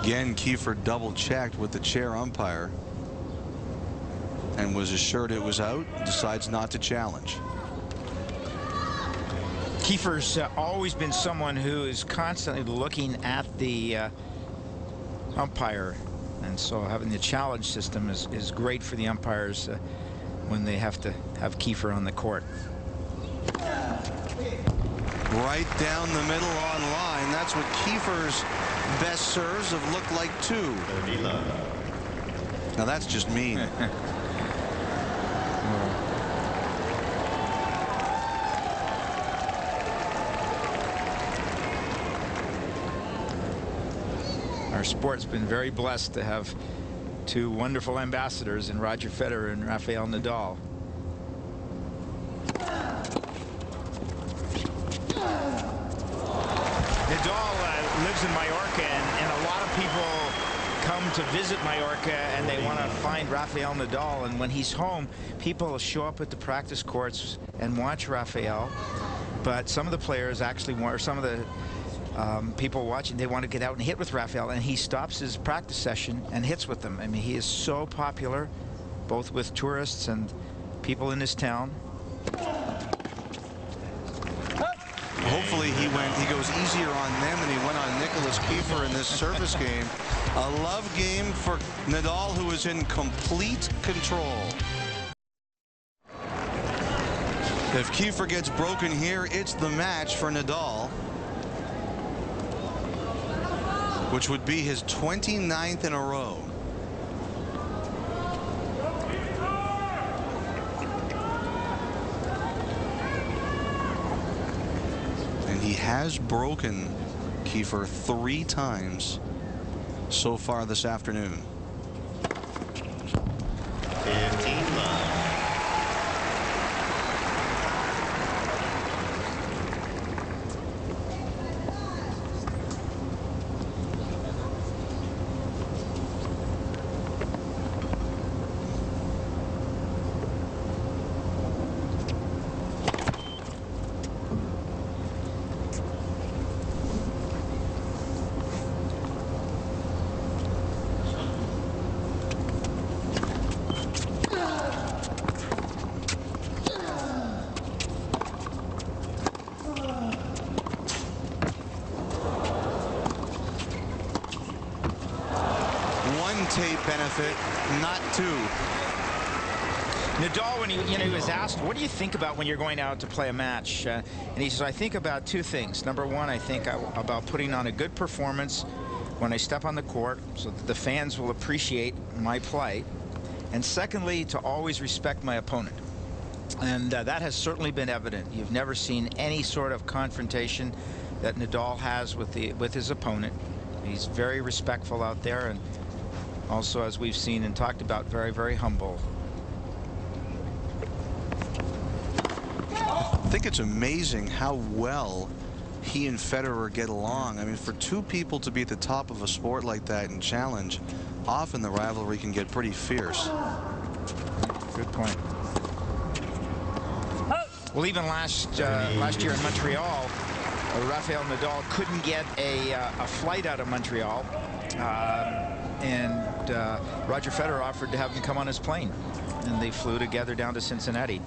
Again, Kiefer double-checked with the chair umpire and was assured it was out, decides not to challenge. Kiefer's always been someone who is constantly looking at the umpire, and so having the challenge system is great for the umpires when they have to have Kiefer on the court. Right down the middle on line. That's what Kiefer's best serves have looked like too. Now that's just mean. Our sport's been very blessed to have two wonderful ambassadors in Roger Federer and Rafael Nadal. Nadal lives in Mallorca, and a lot of people come to visit Mallorca and they want to find Rafael Nadal, and when he's home, people show up at the practice courts and watch Rafael, but some of the players actually want, or some of the people watching, they want to get out and hit with Rafael, and he stops his practice session and hits with them. I mean, he is so popular both with tourists and people in his town. Hopefully he goes easier on them than he went on Nicholas Kiefer in this service game. A love game for Nadal, who is in complete control. If Kiefer gets broken here, it's the match for Nadal, which would be his 29th in a row. He has broken Kiefer 3 times so far this afternoon. 15-love. Tape benefit, not 2. Nadal, when he was asked, what do you think about when you're going out to play a match? And he says, I think about 2 things. Number 1, I think about putting on a good performance when I step on the court so that the fans will appreciate my play. And secondly, to always respect my opponent. And that has certainly been evident. You've never seen any sort of confrontation that Nadal has with his opponent. He's very respectful out there, and also, as we've seen and talked about, very, very humble. I think it's amazing how well he and Federer get along. I mean, for 2 people to be at the top of a sport like that and challenge, often the rivalry can get pretty fierce. Good point. Well, even last year in Montreal, Rafael Nadal couldn't get a flight out of Montreal, And Roger Federer offered to have him come on his plane, and they flew together down to Cincinnati.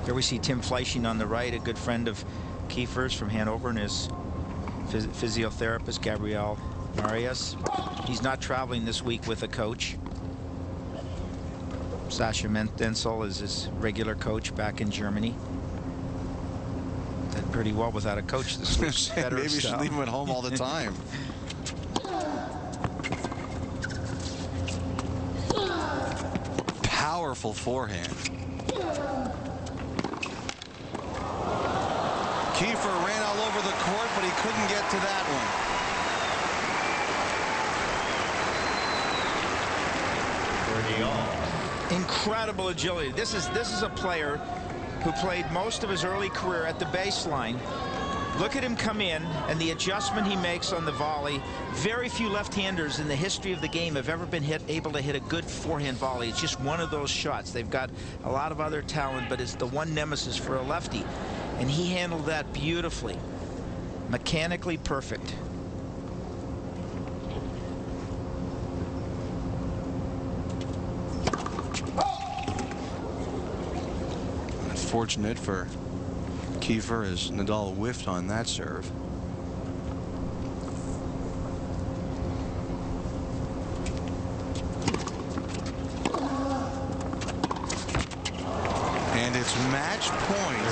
There we see Tim Fleisching on the right, a good friend of Kiefer's from Hanover, and his physiotherapist Gabriel Marias. He's not traveling this week with a coach. Sasha Mendenzel is his regular coach back in Germany. Did pretty well without a coach this week. Maybe you should leave him at home all the time. Powerful forehand. Kiefer ran all over the court, but he couldn't get to that one. Incredible agility. This is a player who played most of his early career at the baseline. Look at him come in and the adjustment he makes on the volley. Very few left-handers in the history of the game have ever been able to hit a good forehand volley. It's just one of those shots. They've got a lot of other talent, but it's the one nemesis for a lefty. And he handled that beautifully. Mechanically perfect. Unfortunate for Kiefer as Nadal whiffed on that serve. And it's match point,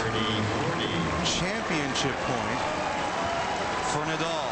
championship point for Nadal.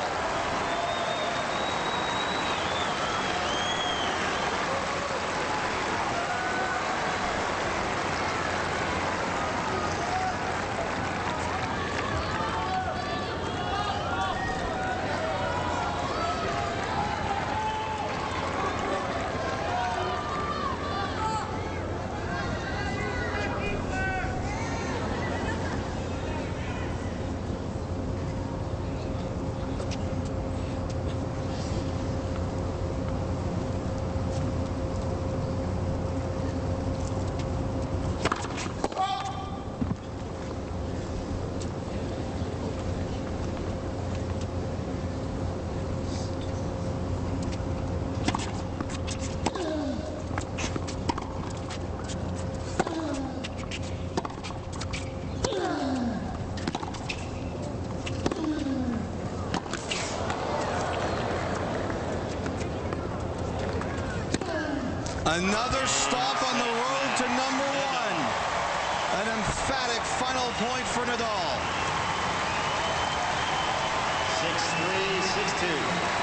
Another stop on the road to #1. An emphatic final point for Nadal. 6-3, 6-2.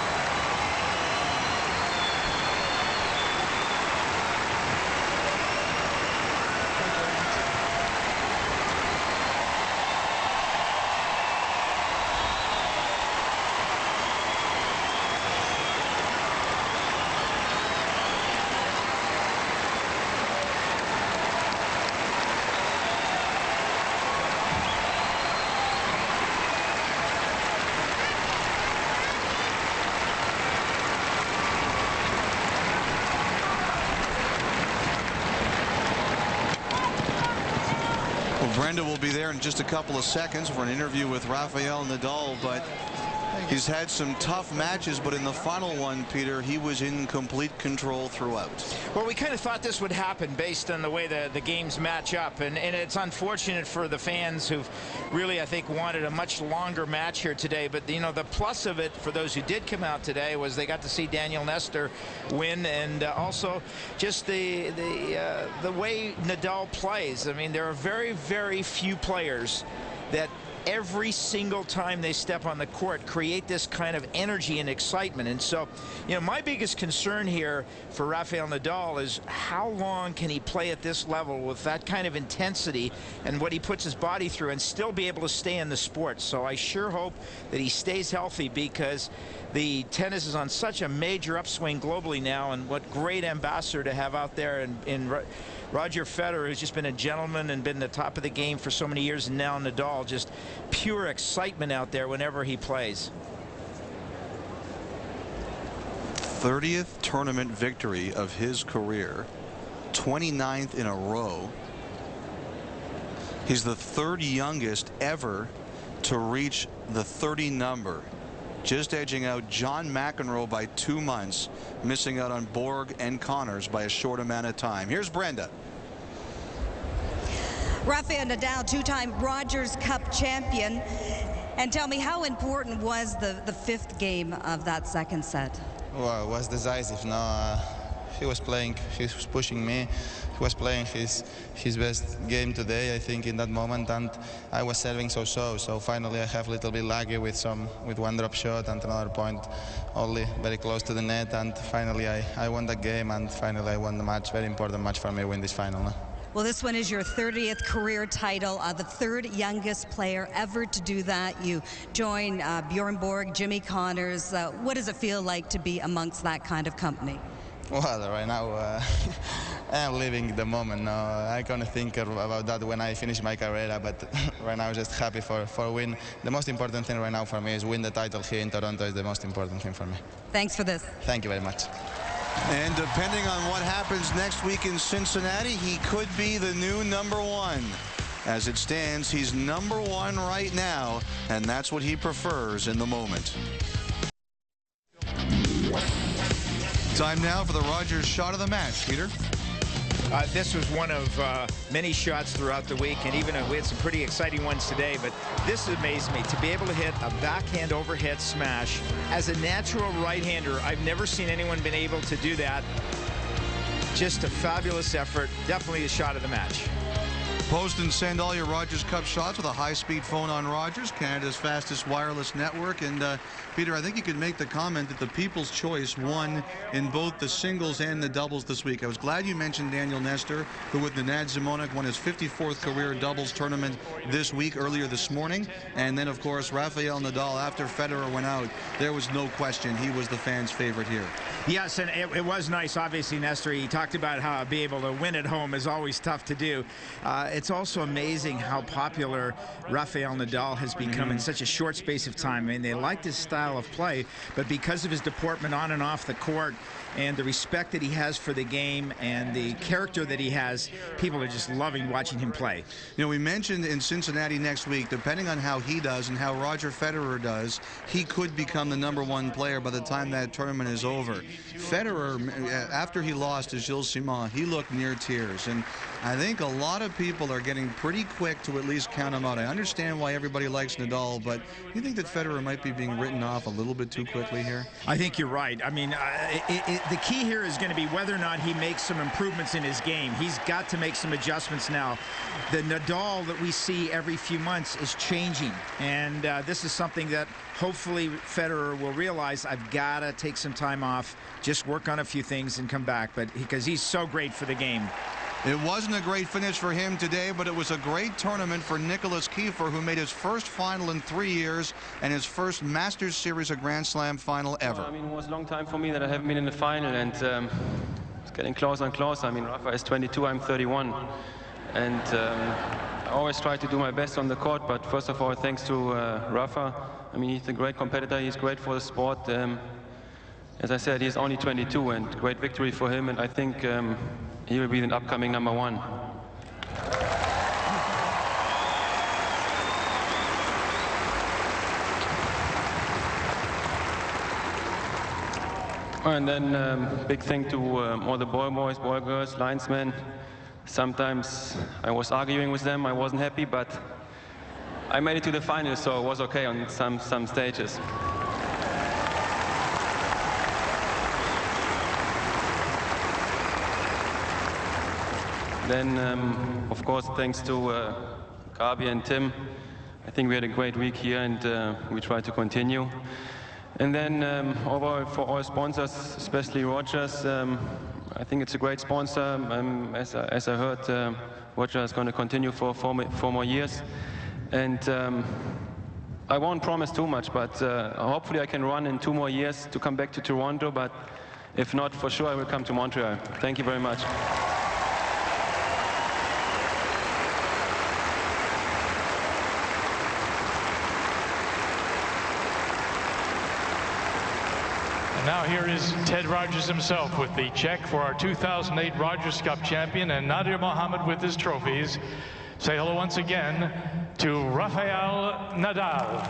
Brenda will be there in just a couple of seconds for an interview with Rafael Nadal, but he's had some tough matches, but in the final one, Peter, he was in complete control throughout. Well, we kind of thought this would happen based on the way the games match up, and it's unfortunate for the fans who've really, I think, wanted a much longer match here today. But you know, the plus of it for those who did come out today was they got to see Daniel Nestor win, and also just the way Nadal plays. I mean, there are very, very few players that every single time they step on the court create this kind of energy and excitement. And so, you know, my biggest concern here for Rafael Nadal is how long can he play at this level with that kind of intensity and what he puts his body through and still be able to stay in the sport. So I sure hope that he stays healthy, because the tennis is on such a major upswing globally now, and what great ambassador to have out there in Roger Federer, who's just been a gentleman and been the top of the game for so many years, and now Nadal, just pure excitement out there whenever he plays. 30th tournament victory of his career, 29th in a row. He's the third youngest ever to reach the 30 number just edging out John McEnroe by 2 months, missing out on Borg and Connors by a short amount of time. Here's Brenda. Rafael Nadal, two-time Rogers Cup champion. And tell me, how important was the fifth game of that second set? Well, it was decisive. No, he was playing, he was pushing me. He was playing his best game today, I think, in that moment, and I was serving so-so. So finally, I have a little bit lucky with one drop shot and another point, only very close to the net. And finally, I won that game, and finally, I won the match. Very important match for me to win this final. No? Well, this one is your 30th career title, the third youngest player ever to do that. You join Bjorn Borg, Jimmy Connors. What does it feel like to be amongst that kind of company? Well, right now I'm living the moment. No, I'm gonna think about that when I finish my career. But right now, I'm just happy for win. The most important thing right now for me is win the title here in Toronto. Is the most important thing for me. Thanks for this. Thank you very much. And depending on what happens next week in Cincinnati, he could be the new #1. As it stands, he's #1 right now, and that's what he prefers in the moment. Time now for the Rogers shot of the match. Peter? This was one of many shots throughout the week, and even we had some pretty exciting ones today, but this amazed me. To be able to hit a backhand overhead smash as a natural right-hander, I've never seen anyone been able to do that. Just a fabulous effort. Definitely a shot of the match. Post and send all your Rogers Cup shots with a high-speed phone on Rogers, Canada's fastest wireless network. And Peter, I think you could make the comment that the People's Choice won in both the singles and the doubles this week. I was glad you mentioned Daniel Nestor, who with Nenad Zimonek won his 54th career doubles tournament this week, earlier this morning. And then, of course, Rafael Nadal, after Federer went out, there was no question he was the fans' favorite here. Yes, and it was nice. Obviously, Nestor, he talked about how being able to win at home is always tough to do. It's also amazing how popular Rafael Nadal has become in such a short space of time. I mean, they liked his style of play, but because of his deportment on and off the court and the respect that he has for the game and the character that he has, people are just loving watching him play. You know, we mentioned in Cincinnati next week, depending on how he does and how Roger Federer does, he could become the #1 player by the time that tournament is over. Federer, after he lost to Gilles Simon, he looked near tears, and I think a lot of people are getting pretty quick to at least count him out. I understand why everybody likes Nadal, but you think that Federer might be being written off a little bit too quickly here? I think you're right. I mean, the key here is going to be whether or not he makes some improvements in his game. He's got to make some adjustments now. The Nadal that we see every few months is changing, and this is something that hopefully Federer will realize. I've got to take some time off, just work on a few things and come back, but because he's so great for the game. It wasn't a great finish for him today, but it was a great tournament for Nicholas Kiefer, who made his first final in 3 years and his first Masters Series, a Grand Slam final ever. I mean, it was a long time for me that I haven't been in the final, and it's getting closer and closer. I mean, Rafa is 22, I'm 31, and I always try to do my best on the court, but first of all, thanks to Rafa. I mean, he's a great competitor, he's great for the sport. As I said, he's only 22, and great victory for him, and I think he will be the upcoming #1. And then big thing to all the ball boys, ball girls, linesmen. Sometimes I was arguing with them, I wasn't happy, but I made it to the final, so it was okay on some stages. Then, of course, thanks to Gabi and Tim, I think we had a great week here, and we try to continue. And then, overall, for all sponsors, especially Rogers, I think it's a great sponsor. As I heard, Rogers is going to continue for four more years. And I won't promise too much, but hopefully I can run in 2 more years to come back to Toronto. But if not, for sure I will come to Montreal. Thank you very much. Now here is Ted Rogers himself with the check for our 2008 Rogers Cup champion, and Nadir Mohammed with his trophies. Say hello once again to Rafael Nadal.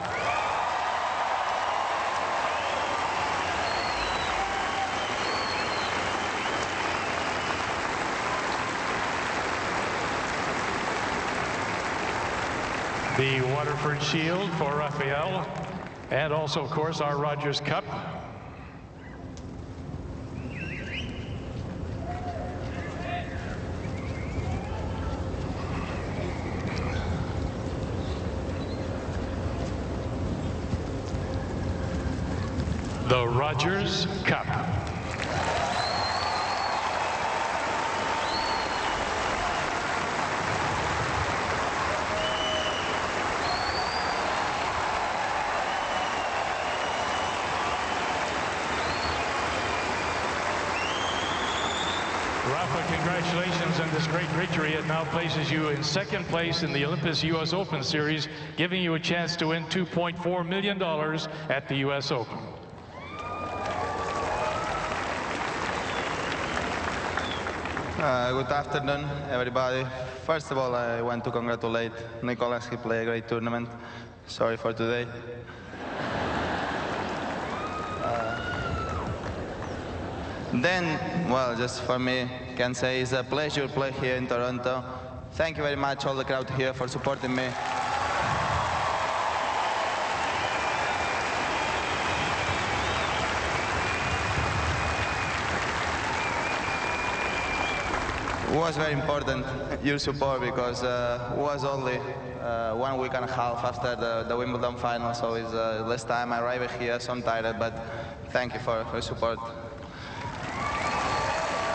the Waterford Shield for Rafael, and also, of course, our Rogers Cup. The Rogers Cup. Rafa, congratulations on this great victory. It now places you in second place in the Olympus US Open Series, giving you a chance to win $2.4 million at the US Open. Good afternoon, everybody. First of all, I want to congratulate Nicolas. He played a great tournament. Sorry for today. Then, well, just for me, can say it's a pleasure to play here in Toronto. Thank you very much, all the crowd here, for supporting me. It was very important, your support, because it was only 1 week and a half after the Wimbledon final, so it's less time. I arrived here, so I'm tired, but thank you for your support.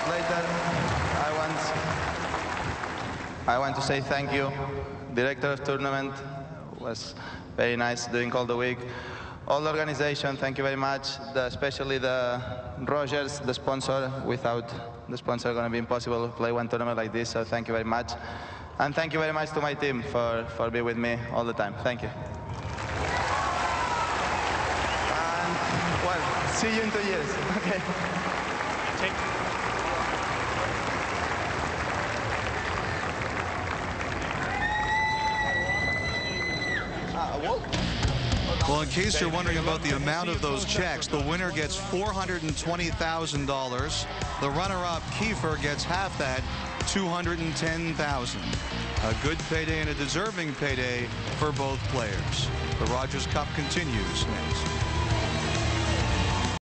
Later, I want to say thank you, director of tournament. It was very nice doing all the week. All the organization, thank you very much. Especially the Rogers, the sponsor. Without the sponsor, going to be impossible to play one tournament like this. So thank you very much, and thank you very much to my team for being with me all the time. Thank you. And well, see you in 2 years. Okay. Well, in case you're wondering about the amount of those checks, the winner gets $420,000. The runner-up, Kiefer, gets half that, $210,000. A good payday and a deserving payday for both players. The Rogers Cup continues next.